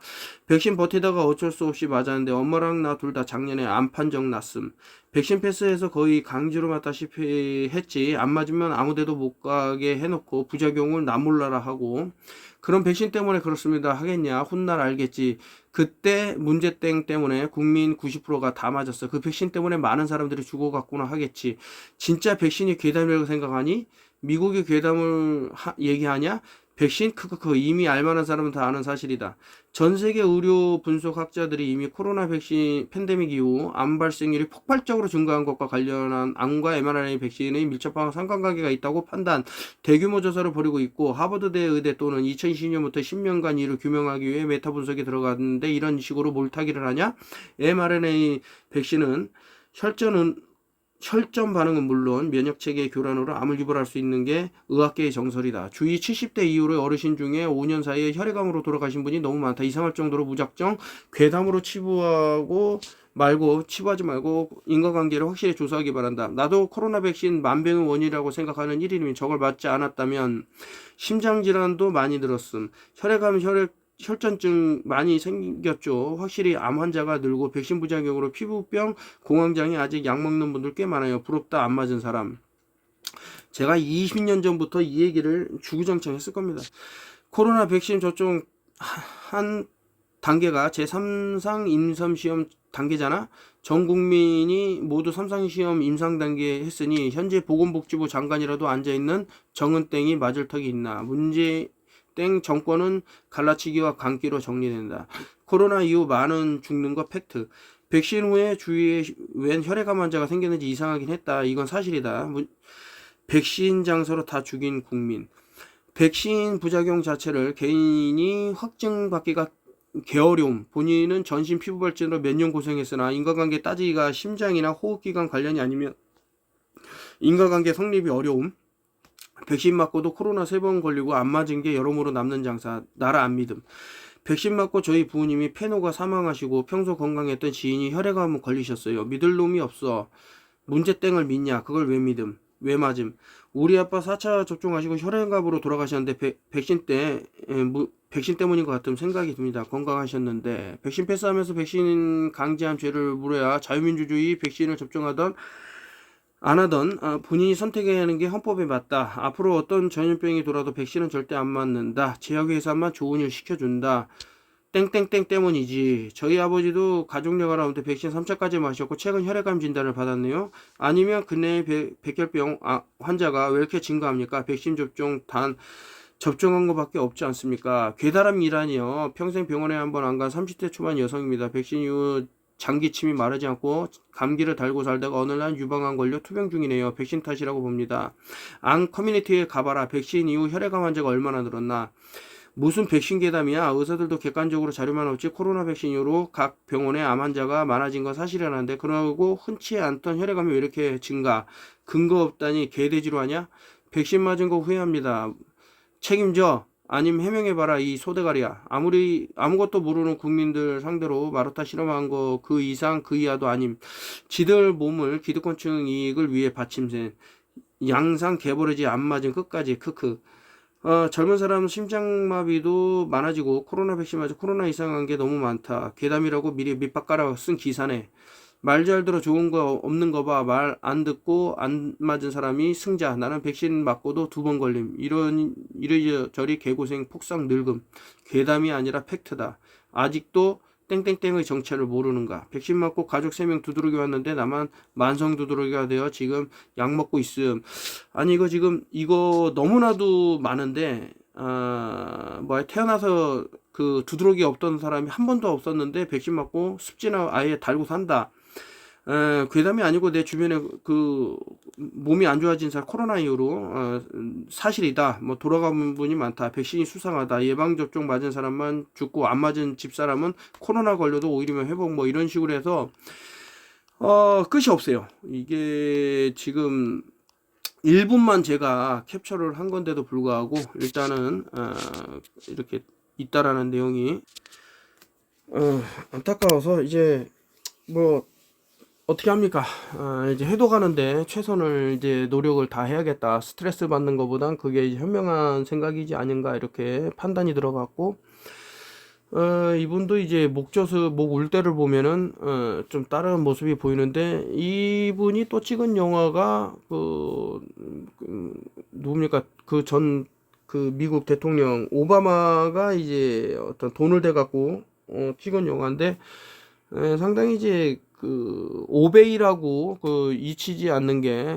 [SPEAKER 1] 백신 버티다가 어쩔 수 없이 맞았는데 엄마랑 나 둘 다 작년에 암 판정 났음. 백신 패스해서 거의 강제로 맞다시피 했지. 안 맞으면 아무데도 못 가게 해놓고 부작용을 나 몰라라 하고. 그럼 백신 때문에 그렇습니다 하겠냐. 훗날 알겠지. 그때 문제땡 때문에 국민 90%가 다 맞았어. 그 백신 때문에 많은 사람들이 죽어갔구나 하겠지. 진짜 백신이 괴담이라고 생각하니? 미국이 괴담을 얘기하냐? 백신? 크크크 이미 알만한 사람은 다 아는 사실이다. 전 세계 의료 분석 학자들이 이미 코로나 백신 팬데믹 이후 암 발생률이 폭발적으로 증가한 것과 관련한 암과 mRNA 백신의 밀접한 상관관계가 있다고 판단, 대규모 조사를 벌이고 있고 하버드대 의대 또는 2020년부터 10년간 이를 규명하기 위해 메타 분석에 들어갔는데 이런 식으로 몰타기를 하냐? mRNA 백신은 혈전 반응은 물론 면역체계 교란으로 암을 유발할 수 있는 게 의학계의 정설이다. 주위 70대 이후로 어르신 중에 5년 사이에 혈액암으로 돌아가신 분이 너무 많다. 이상할 정도로 무작정 괴담으로 치부하지 말고 인과관계를 확실히 조사하기 바란다. 나도 코로나 백신 만병의 원인이라고 생각하는 1인이면 저걸 맞지 않았다면 심장질환도 많이 들었음. 혈전증 많이 생겼죠. 확실히 암 환자가 늘고 백신 부작용으로 피부병, 공황장애 아직 약 먹는 분들 꽤 많아요. 부럽다 안 맞은 사람. 제가 20년 전부터 이 얘기를 주구장창 했을 겁니다. 코로나 백신 접종 한 단계가 제3상 임상시험 단계잖아. 전 국민이 모두 3상 시험 임상 단계 했으니 현재 보건복지부 장관이라도 앉아있는 정은땡이 맞을 턱이 있나. 문제 땡 정권은 갈라치기와 감기로 정리된다. 코로나 이후 많은 죽는 거 팩트. 백신 후에 주위에 웬 혈액암 환자가 생겼는지 이상하긴 했다. 이건 사실이다. 백신 장소로 다 죽인 국민. 백신 부작용 자체를 개인이 확증받기가 게으름. 본인은 전신 피부발진으로 몇 년 고생했으나 인과관계 따지기가 심장이나 호흡기관 관련이 아니면 인과관계 성립이 어려움. 백신 맞고도 코로나 3번 걸리고 안 맞은 게 여러모로 남는 장사. 나라 안 믿음. 백신 맞고 저희 부모님이 폐노가 사망하시고 평소 건강했던 지인이 혈액암 걸리셨어요. 믿을 놈이 없어. 문제땡을 믿냐? 그걸 왜 믿음? 왜 맞음? 우리 아빠 4차 접종하시고 혈액암으로 돌아가셨는데 백신 때문인 것 같은 생각이 듭니다. 건강하셨는데 백신 패스하면서 백신 강제한 죄를 물어야 자유민주주의 백신을 접종하던 안 하던 본인이 선택해야 하는 게 헌법에 맞다. 앞으로 어떤 전염병이 돌아도 백신은 절대 안 맞는다. 제약회사만 좋은 일 시켜준다. 땡땡땡 때문이지. 저희 아버지도 가족여가 하는데 백신 3차까지 마셨고 최근 혈액암 진단을 받았네요. 아니면 근래 백혈병 환자가 왜 이렇게 증가합니까? 백신 접종 단 접종한 것밖에 없지 않습니까? 괴다람이라니요. 평생 병원에 한 번 안 간 30대 초반 여성입니다. 백신 이후 장기침이 마르지 않고 감기를 달고 살다가 어느 날 유방암 걸려 투병 중이네요. 백신 탓이라고 봅니다. 암 커뮤니티에 가봐라. 백신 이후 혈액암 환자가 얼마나 늘었나. 무슨 백신 괴담이야. 의사들도 객관적으로 자료만 없지 코로나 백신 이후로 각 병원에 암 환자가 많아진 건 사실이라는데 그러고 흔치 않던 혈액암이 왜 이렇게 증가. 근거 없다니 개돼지로 하냐. 백신 맞은 거 후회합니다. 책임져. 아님 해명해봐라 이 소대가리야. 아무것도 모르는 국민들 상대로 마루타 실험한 거 그 이상 그 이하도 아님. 지들 몸을 기득권층 이익을 위해 바침센 양상 개버리지 안 맞은 끝까지 크크. 젊은 사람 심장마비도 많아지고 코로나 백신 맞아 코로나 이상한 게 너무 많다. 괴담이라고 미리 밑밥 깔아 쓴 기사네. 말 잘 들어 좋은 거 없는 거 봐. 말 안 듣고 안 맞은 사람이 승자. 나는 백신 맞고도 2번 걸림. 이리저리 개고생 폭삭 늙음. 괴담이 아니라 팩트다. 아직도 땡땡땡의 정체를 모르는가. 백신 맞고 가족 3명 두드러기 왔는데 나만 만성 두드러기가 되어 지금 약 먹고 있음. 아니 이거 너무나도 많은데 태어나서 그 두드러기 없던 사람이 한 번도 없었는데 백신 맞고 습진을 아예 달고 산다. 괴담이 아니고 내 주변에 그 몸이 안 좋아진 사람 코로나 이후로 사실이다. 뭐 돌아간 분이 많다. 백신이 수상하다. 예방접종 맞은 사람만 죽고 안 맞은 집사람은 코로나 걸려도 오히려 회복 뭐 이런 식으로 해서 끝이 없어요. 이게 지금 1분만 제가 캡처를 한 건데도 불구하고 일단은 이렇게 있다라는 내용이 안타까워서 이제 뭐 어떻게 합니까? 이제 해독하는데 최선을 이제 노력을 다 해야겠다. 스트레스 받는 것보단 그게 이제 현명한 생각이지 아닌가 이렇게 판단이 들어갔고, 이분도 이제 목 울 때를 보면은 좀 다른 모습이 보이는데 이분이 또 찍은 영화가 누굽니까? 그 미국 대통령 오바마가 이제 어떤 돈을 대갖고 찍은 영화인데 상당히 이제 그 오베이라고 잊히지 않는 게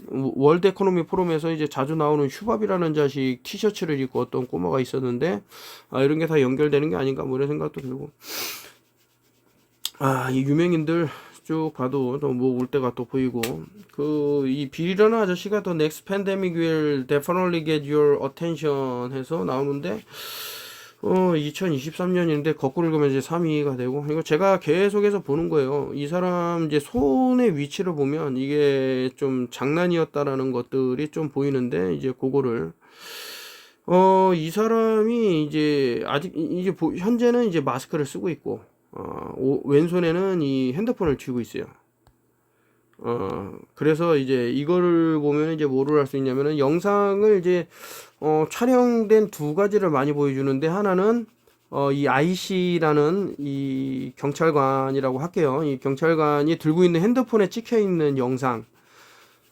[SPEAKER 1] 월드 에코노미 포럼에서 이제 자주 나오는 휴밥이라는 자식 티셔츠를 입고 어떤 꼬마가 있었는데 이런 게 다 연결되는 게 아닌가 뭐 이런 생각도 들고 이 유명인들 쭉 봐도 또 뭐 울 때가 또 보이고 이 빌이라는 아저씨가 더 next pandemic will definitely get your attention 해서 나오는데 2023년인데 거꾸로 읽으면 이제 3위가 되고 이거 제가 계속해서 보는 거예요. 이 사람 이제 손의 위치를 보면 이게 좀 장난이었다라는 것들이 좀 보이는데 이제 그거를 이 사람이 이제 아직 이제 현재는 이제 마스크를 쓰고 있고 왼손에는 이 핸드폰을 쥐고 있어요. 그래서 이제 이거를 보면 이제 뭐를 할 수 있냐면은 영상을 이제 촬영된 2가지를 많이 보여주는데 하나는 이 IC라는 이 경찰관이라고 할게요. 이 경찰관이 들고 있는 핸드폰에 찍혀 있는 영상.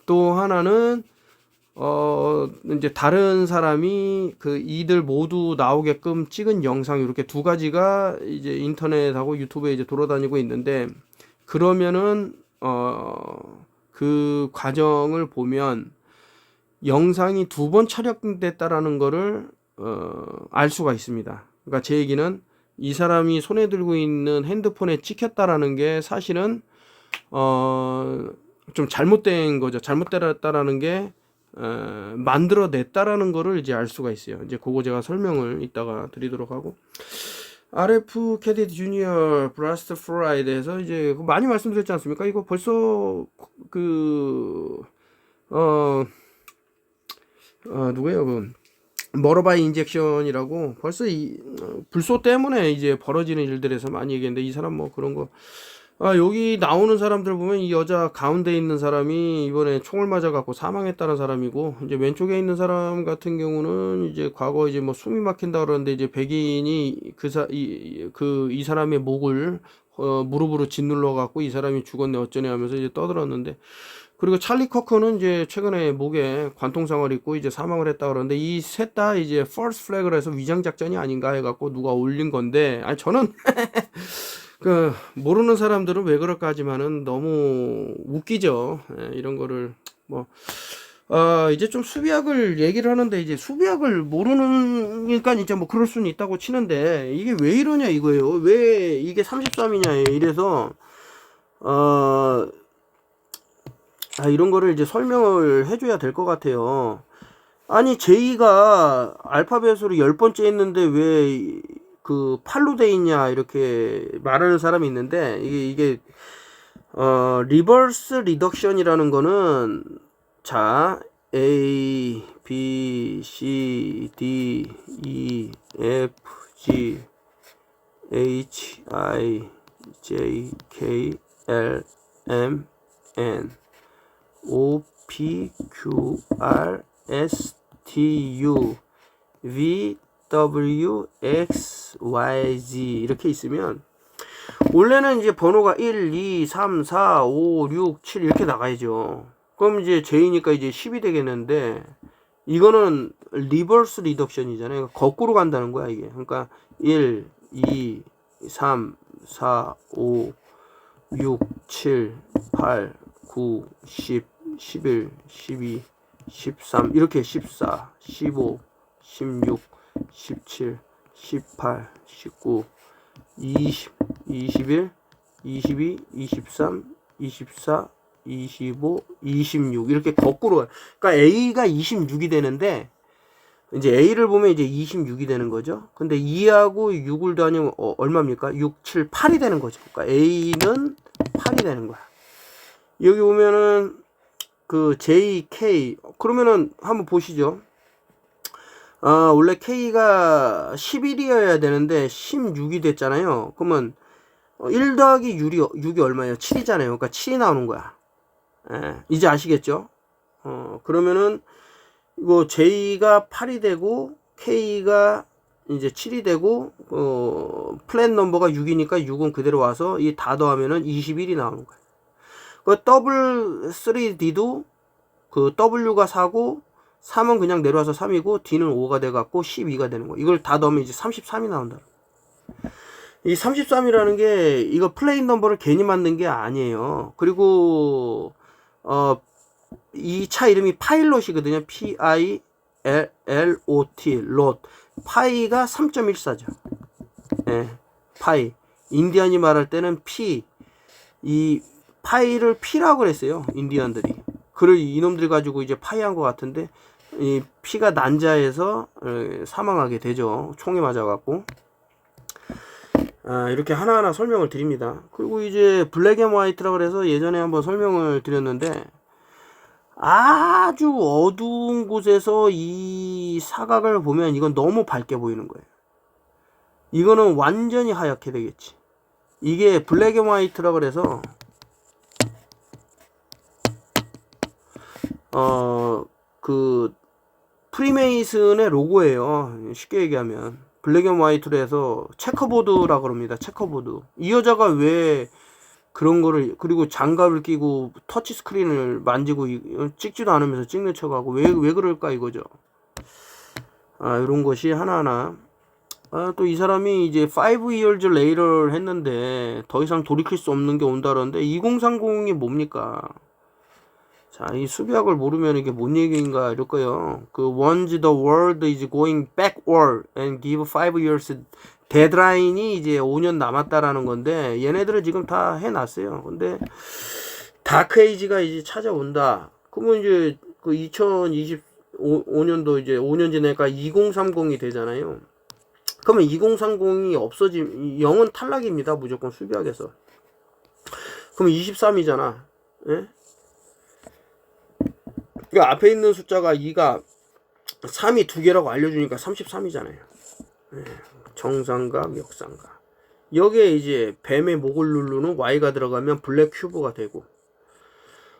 [SPEAKER 1] 또 하나는 이제 다른 사람이 그 이들 모두 나오게끔 찍은 영상 이렇게 두 가지가 이제 인터넷하고 유튜브에 이제 돌아다니고 있는데, 그러면은 그 과정을 보면 영상이 두 번 촬영됐다라는 거를 알 수가 있습니다. 그러니까 제 얘기는 이 사람이 손에 들고 있는 핸드폰에 찍혔다라는 게 사실은 좀 잘못된 거죠. 잘못됐다라는 게 만들어냈다라는 거를 이제 알 수가 있어요. 이제 그거 제가 설명을 이따가 드리도록 하고, RF 캐디드 주니어 브라스트 플라이에 대해서 이제 많이 말씀드렸지 않습니까? 이거 벌써 누구예요? 머러바이 인젝션이라고 벌써 불소 때문에 이제 벌어지는 일들에서 많이 얘기했는데, 이 사람 뭐 그런 거, 여기 나오는 사람들 보면 이 여자 가운데 있는 사람이 이번에 총을 맞아갖고 사망했다는 사람이고, 이제 왼쪽에 있는 사람 같은 경우는 이제 과거 이제 뭐 숨이 막힌다 그러는데, 이제 백인이 이 사람의 목을 무릎으로 짓눌러 갖고 이 사람이 죽었네 어쩌네 하면서 이제 떠들었는데, 그리고 찰리 커커는 이제 최근에 목에 관통상을 입고 이제 사망을 했다 그러는데, 이 셋 다 이제 false flag을 해서 위장 작전이 아닌가 해갖고 누가 올린 건데, 저는 모르는 사람들은 왜 그럴까 하지만은 너무 웃기죠. 이런 거를 이제 좀 수비학을 얘기를 하는데, 이제 수비학을 모르니까 이제 뭐 그럴 수는 있다고 치는데, 이게 왜 이러냐 이거예요. 왜 이게 33이냐 이래서 이런 거를 이제 설명을 해줘야 될 것 같아요. 아니, 제이가 알파벳으로 10번째 했는데 왜 그 팔로 돼 있냐 이렇게 말하는 사람이 있는데, 이게 리버스 리덕션이라는 거는, 자, A, B, C, D, E, F, G, H, I, J, K, L, M, N, O, P, Q, R, S, T, U, V, W, X, Y, Z 이렇게 있으면, 원래는 이제 번호가 1, 2, 3, 4, 5, 6, 7 이렇게 나가야죠. 그럼 이제 J니까 이제 10이 되겠는데, 이거는 리버스 리덕션이잖아요. 거꾸로 간다는 거야 이게. 그러니까 1, 2, 3, 4, 5, 6, 7, 8, 9, 10, 11, 12, 13 이렇게 14, 15, 16, 17, 18, 19, 20, 21, 22, 23, 24, 25, 26 이렇게 거꾸로 가요. 그러니까 A가 26이 되는데, 이제 A를 보면 이제 26이 되는 거죠. 근데 2하고 6을 더하면 얼마입니까? 6, 7, 8이 되는 거죠. 그러니까 A는 8이 되는 거야. 여기 보면은 그 J, K 그러면은 한번 보시죠. 원래 K가 11이어야 되는데 16이 됐잖아요. 그러면 1 더하기 6이 얼마예요? 7이잖아요. 그러니까 7이 나오는 거야. 이제 아시겠죠? 그러면은 이거 J가 8이 되고 K가 이제 7이 되고 플랫 넘버가 6이니까 6은 그대로 와서 이 다 더하면은 21이 나오는 거예요. 그 더블 3D도 그 W가 4고 3은 그냥 내려와서 3이고 D는 5가 돼갖고 12가 되는 거예요. 이걸 다 넣으면 이제 33이 나온다. 이 33이라는 게 이거 플레인 넘버를 괜히 만든 게 아니에요. 그리고 이 차 이름이 파일롯이거든요. P-I-L-L-O-T 롯. 파이가 3.14죠. 파이. 인디언이 말할 때는 P. 이 파이를 P라고 그랬어요. 인디언들이. 그를 이놈들 가지고 이제 파이한 것 같은데, 이 피가 난자해서 사망하게 되죠. 총에 맞아갖고. 이렇게 하나하나 설명을 드립니다. 그리고 이제 블랙 앤 화이트라고 그래서 예전에 한번 설명을 드렸는데, 아주 어두운 곳에서 이 사각을 보면 이건 너무 밝게 보이는 거예요. 이거는 완전히 하얗게 되겠지. 이게 블랙 앤 화이트라고 그래서 그 프리메이슨의 로고예요. 쉽게 얘기하면 블랙 앤 화이트로 해서 체커보드라고 그럽니다. 체커보드. 이 여자가 왜 그런 거를, 그리고 장갑을 끼고 터치 스크린을 만지고 찍지도 않으면서 찍는 척하고 왜 그럴까 이거죠. 이런 것이 하나하나. 또 이 사람이 이제 5 years later 했는데 더 이상 돌이킬 수 없는 게 온다는데 2030이 뭡니까? 자, 이 수비학을 모르면 이게 뭔 얘기인가 이럴 거예요. 그 once the world is going backward and give 5 years 데드라인이 이제 5년 남았다라는 건데 얘네들은 지금 다 해놨어요. 근데 다크 에이지가 이제 찾아온다. 그러면 이제 그 2025년도 이제 5년 지나니까 2030이 되잖아요. 그러면 2030이 영은 탈락입니다. 무조건 수비학에서. 그럼 23이잖아. 예? 그 앞에 있는 숫자가 2가 3이 2개라고 알려주니까 33이잖아요. 예. 정삼각, 역삼각. 여기에 이제 뱀의 목을 누르는 Y가 들어가면 블랙 큐브가 되고,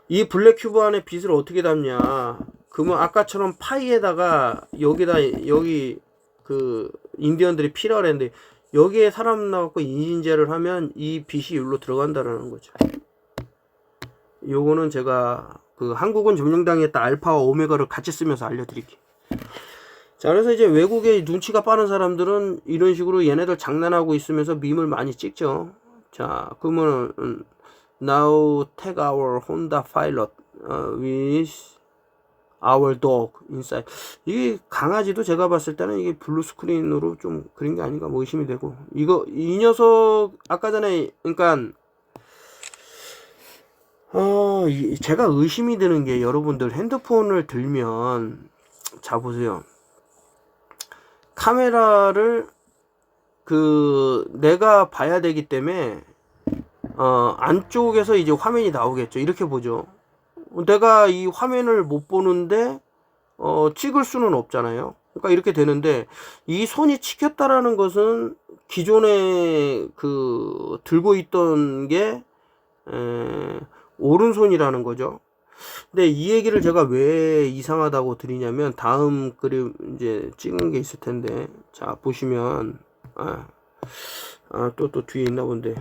[SPEAKER 1] 이 블랙 큐브 안에 빛을 어떻게 담냐? 그러면 아까처럼 파이에다가 여기 그 인디언들이 피라고 했는데 여기에 사람 나갖고 인신제를 하면 이 빛이 여기로 들어간다라는 거죠. 요거는 제가 그 한국은 점령당했다 알파와 오메가를 같이 쓰면서 알려드릴게요. 자, 그래서 이제 외국에 눈치가 빠른 사람들은 이런 식으로 얘네들 장난하고 있으면서 밈을 많이 찍죠. 자, 그러면 now take our Honda Pilot with our dog inside. 이게 강아지도 제가 봤을 때는 이게 블루 스크린으로 좀 그린 게 아닌가 뭐 의심이 되고, 이 녀석 아까 전에 그러니까 제가 의심이 드는 게, 여러분들 핸드폰을 들면 자 보세요. 카메라를 내가 봐야 되기 때문에 안쪽에서 이제 화면이 나오겠죠. 이렇게 보죠. 내가 이 화면을 못 보는데 찍을 수는 없잖아요. 그러니까 이렇게 되는데, 이 손이 찍혔다라는 것은 기존에 들고 있던 게 오른손이라는 거죠. 근데 이 얘기를 제가 왜 이상하다고 드리냐면, 다음 그림 이제 찍은 게 있을 텐데, 자 보시면 또 뒤에 있나 본데,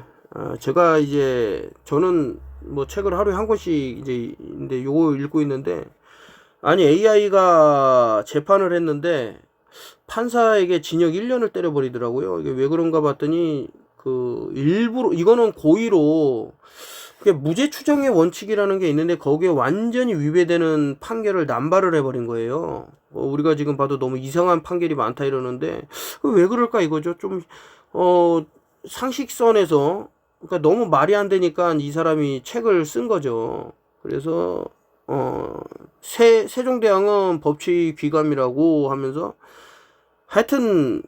[SPEAKER 1] 제가 이제 저는 뭐 책을 하루에 한 권씩 이제 근데 요거 읽고 있는데, 아니 AI가 재판을 했는데 판사에게 징역 1년을 때려버리더라고요. 이게 왜 그런가 봤더니 일부러 이거는 고의로 무죄 추정의 원칙이라는 게 있는데 거기에 완전히 위배되는 판결을 남발을 해버린 거예요. 우리가 지금 봐도 너무 이상한 판결이 많다 이러는데 왜 그럴까 이거죠. 좀 상식선에서, 그러니까 너무 말이 안 되니까 이 사람이 책을 쓴 거죠. 그래서 세종대왕은 법치 귀감이라고 하면서 하여튼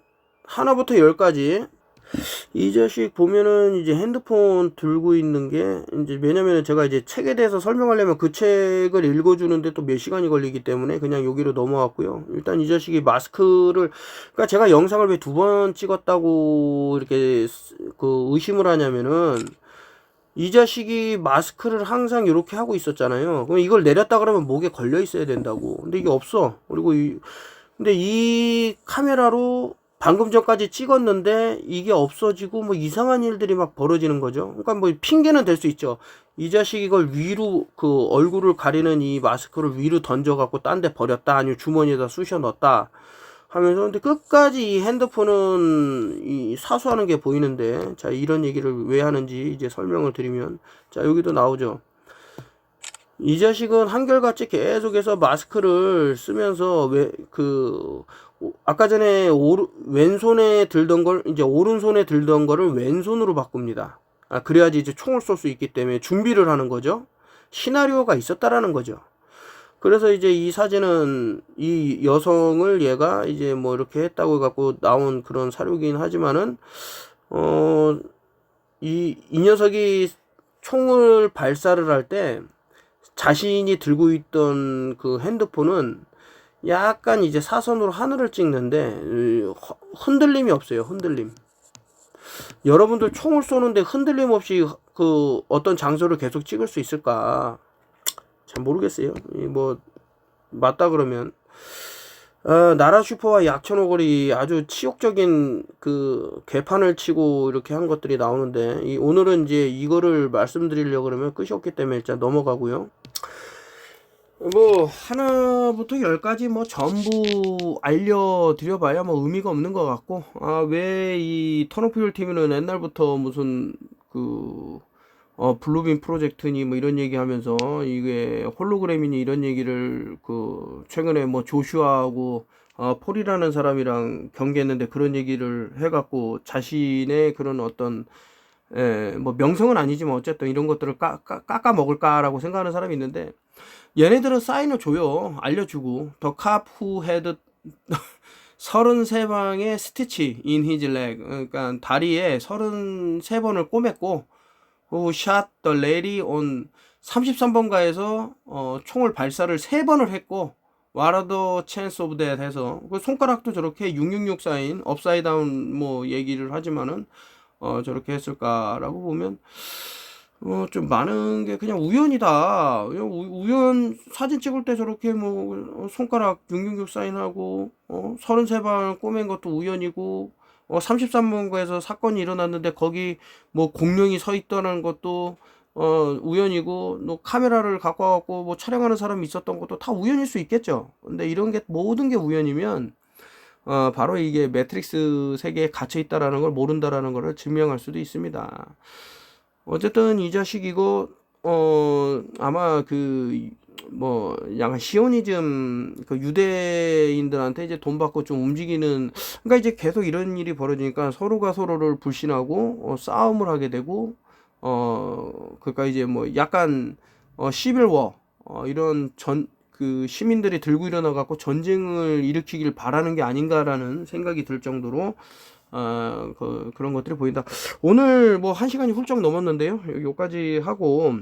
[SPEAKER 1] 하나부터 10까지 이 자식 보면은 이제 핸드폰 들고 있는 게, 이제 왜냐면은 제가 이제 책에 대해서 설명하려면 그 책을 읽어주는데 또 몇 시간이 걸리기 때문에 그냥 여기로 넘어왔고요. 일단 이 자식이 마스크를, 그러니까 제가 영상을 왜 2번 찍었다고 이렇게 의심을 하냐면은, 이 자식이 마스크를 항상 이렇게 하고 있었잖아요. 그럼 이걸 내렸다 그러면 목에 걸려 있어야 된다고. 근데 이게 없어. 그리고 근데 이 카메라로 방금 전까지 찍었는데 이게 없어지고 뭐 이상한 일들이 막 벌어지는 거죠. 그러니까 뭐 핑계는 될 수 있죠. 이 자식이 이걸 위로 얼굴을 가리는 이 마스크를 위로 던져갖고 딴 데 버렸다, 아니면 주머니에다 쑤셔 넣었다 하면서, 근데 끝까지 이 핸드폰은 사수하는 게 보이는데, 자 이런 얘기를 왜 하는지 이제 설명을 드리면, 자 여기도 나오죠. 이 자식은 한결같이 계속해서 마스크를 쓰면서 아까 전에 왼손에 들던 걸 이제 오른손에 들던 거를 왼손으로 바꿉니다. 그래야지 이제 총을 쏠 수 있기 때문에 준비를 하는 거죠. 시나리오가 있었다라는 거죠. 그래서 이제 이 사진은 이 여성을 얘가 이제 뭐 이렇게 했다고 해갖고 나온 그런 사료긴 하지만은, 이 녀석이 총을 발사를 할 때 자신이 들고 있던 그 핸드폰은 약간 이제 사선으로 하늘을 찍는데 흔들림이 없어요. 흔들림. 여러분들 총을 쏘는데 흔들림 없이 어떤 장소를 계속 찍을 수 있을까? 잘 모르겠어요. 뭐 맞다 그러면 나라 슈퍼와 약천오골이 아주 치욕적인 그 개판을 치고 이렇게 한 것들이 나오는데, 오늘은 이제 이거를 말씀드리려고 그러면 끝이 없기 때문에 일단 넘어가고요. 뭐 하나부터 열까지 뭐 전부 알려드려봐야 뭐 의미가 없는 것 같고, 왜 이 턴오프 팀은 옛날부터 무슨 그 블루빔 프로젝트니 뭐 이런 얘기 하면서 이게 홀로그램이니 이런 얘기를 그 최근에 뭐 조슈아하고 폴이라는 사람이랑 경기했는데 그런 얘기를 해갖고 자신의 그런 어떤 뭐 명성은 아니지만 어쨌든 이런 것들을 깎아 먹을까라고 생각하는 사람이 있는데, 얘네들은 사인을 줘요. 알려주고 더 캅 후 헤드 33방의 스티치 인 히즈 leg, 그러니까 다리에 33번을 꼬맸고, 샷 더 레디 온 33번가에서 총을 발사를 3번을 했고, 와라더 찬스 오브 댓 해서 그 손가락도 저렇게 666 사인 업사이드 다운 뭐 얘기를 하지만은 저렇게 했을까라고 보면 좀 많은 게 그냥 우연이다. 그냥 우연 사진 찍을 때 저렇게 뭐 손가락 666 사인하고 33발 꼬맨 것도 우연이고, 33번가에서 사건이 일어났는데 거기 뭐 공룡이 서 있다는 것도 우연이고, 뭐 카메라를 갖고 와갖고 뭐 촬영하는 사람이 있었던 것도 다 우연일 수 있겠죠. 근데 이런 게 모든 게 우연이면 바로 이게 매트릭스 세계에 갇혀 있다라는 걸 모른다라는 것을 증명할 수도 있습니다. 어쨌든 이 자식이고 아마 그 뭐 약간 시오니즘 그 유대인들한테 이제 돈 받고 좀 움직이는, 그러니까 이제 계속 이런 일이 벌어지니까 서로가 서로를 불신하고 싸움을 하게 되고, 그러니까 이제 뭐 약간 시빌워 이런 전 그 시민들이 들고 일어나 갖고 전쟁을 일으키길 바라는 게 아닌가라는 생각이 들 정도로 그런 것들이 보인다. 오늘 뭐 1시간이 훌쩍 넘었는데요. 여기까지 하고,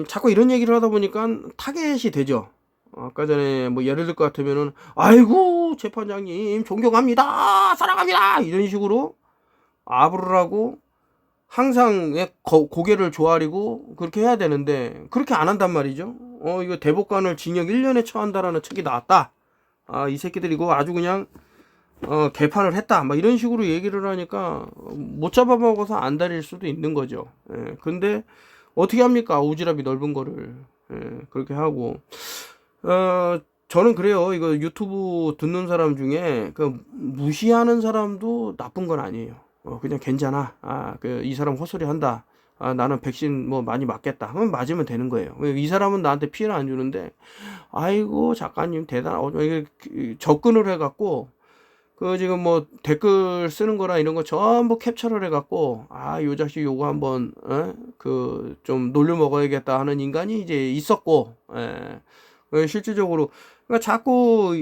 [SPEAKER 1] 자꾸 이런 얘기를 하다 보니까 타겟이 되죠. 아까 전에 뭐 예를 들 것 같으면은, 아이고 재판장님 존경합니다 사랑합니다 이런 식으로 아부를 하고 항상 고개를 조아리고 그렇게 해야 되는데 그렇게 안 한단 말이죠. 이거 대법관을 징역 1년에 처한다라는 책이 나왔다. 이 새끼들이 이거 아주 그냥 개판을 했다 막 이런 식으로 얘기를 하니까 못 잡아먹어서 안 다릴 수도 있는 거죠. 근데 어떻게 합니까? 오지랖이 넓은 거를. 그렇게 하고 저는 그래요. 이거 유튜브 듣는 사람 중에 그 무시하는 사람도 나쁜 건 아니에요. 그냥 괜찮아. 이 사람 헛소리 한다. 나는 백신 뭐 많이 맞겠다. 그럼 맞으면 되는 거예요. 이 사람은 나한테 피해를 안 주는데, 아이고 작가님 대단하고 이게 접근을 해갖고 그 지금 뭐 댓글 쓰는 거나 이런 거 전부 캡처를 해갖고 요 자식 요거 한번 그 좀 놀려 먹어야겠다 하는 인간이 이제 있었고, 실질적으로 그러니까 자꾸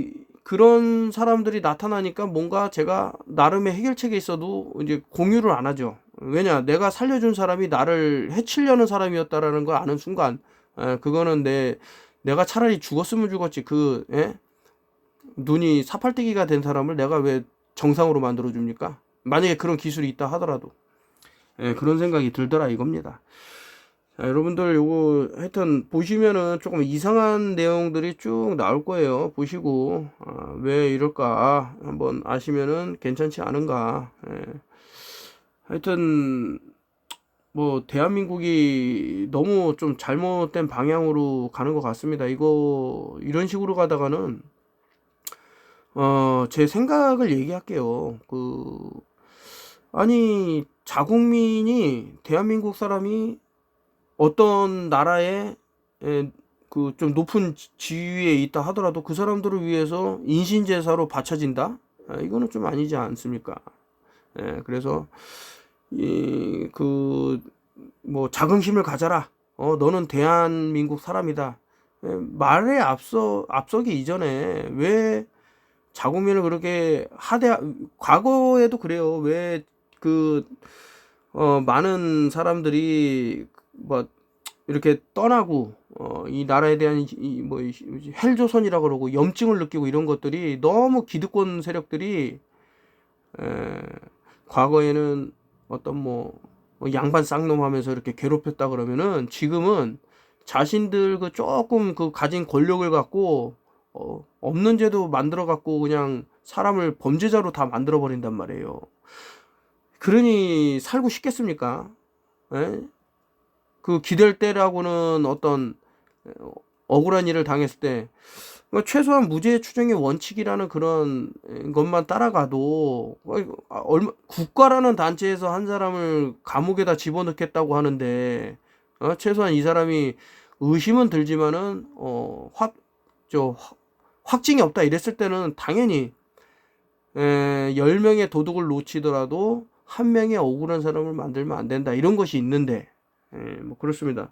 [SPEAKER 1] 그런 사람들이 나타나니까 뭔가 제가 나름의 해결책이 있어도 이제 공유를 안 하죠. 왜냐, 내가 살려준 사람이 나를 해치려는 사람이었다라는 걸 아는 순간, 그거는 내가 차라리 죽었으면 죽었지 눈이 사팔뜨기가 된 사람을 내가 왜 정상으로 만들어 줍니까? 만약에 그런 기술이 있다 하더라도. 그런 생각이 들더라 이겁니다. 자, 여러분들 요거 하여튼 보시면은 조금 이상한 내용들이 쭉 나올 거예요. 보시고 왜 이럴까 한번 아시면은 괜찮지 않은가. 하여튼 뭐 대한민국이 너무 좀 잘못된 방향으로 가는 것 같습니다. 이거 이런 식으로 가다가는 제 생각을 얘기할게요. 아니 자국민이 대한민국 사람이 어떤 나라에 그 좀 높은 지위에 있다 하더라도 그 사람들을 위해서 인신제사로 바쳐진다? 이거는 좀 아니지 않습니까? 그래서 뭐 자긍심을 가져라. 너는 대한민국 사람이다. 말에 앞서기 이전에 왜 자국민을 그렇게 과거에도 그래요. 왜 많은 사람들이 뭐 이렇게 떠나고 이 나라에 대한 뭐 헬조선이라 그러고 염증을 느끼고 이런 것들이 너무 기득권 세력들이 과거에는 어떤 뭐 양반 쌍놈 하면서 이렇게 괴롭혔다 그러면은 지금은 자신들 조금 가진 권력을 갖고 없는 죄도 만들어 갖고 그냥 사람을 범죄자로 다 만들어 버린단 말이에요. 그러니 살고 싶겠습니까? 예? 그 기댈 때라고는 어떤 억울한 일을 당했을 때 최소한 무죄 추정의 원칙이라는 그런 것만 따라가도 국가라는 단체에서 한 사람을 감옥에다 집어넣겠다고 하는데 최소한 이 사람이 의심은 들지만은 확증이 없다 이랬을 때는 당연히 10명의 도둑을 놓치더라도 한 명의 억울한 사람을 만들면 안 된다 이런 것이 있는데 뭐 그렇습니다.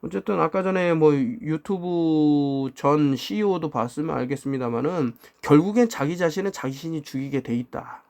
[SPEAKER 1] 어쨌든 아까 전에 뭐 유튜브 전 CEO도 봤으면 알겠습니다만은 결국엔 자기 자신은 자신이 죽이게 돼 있다.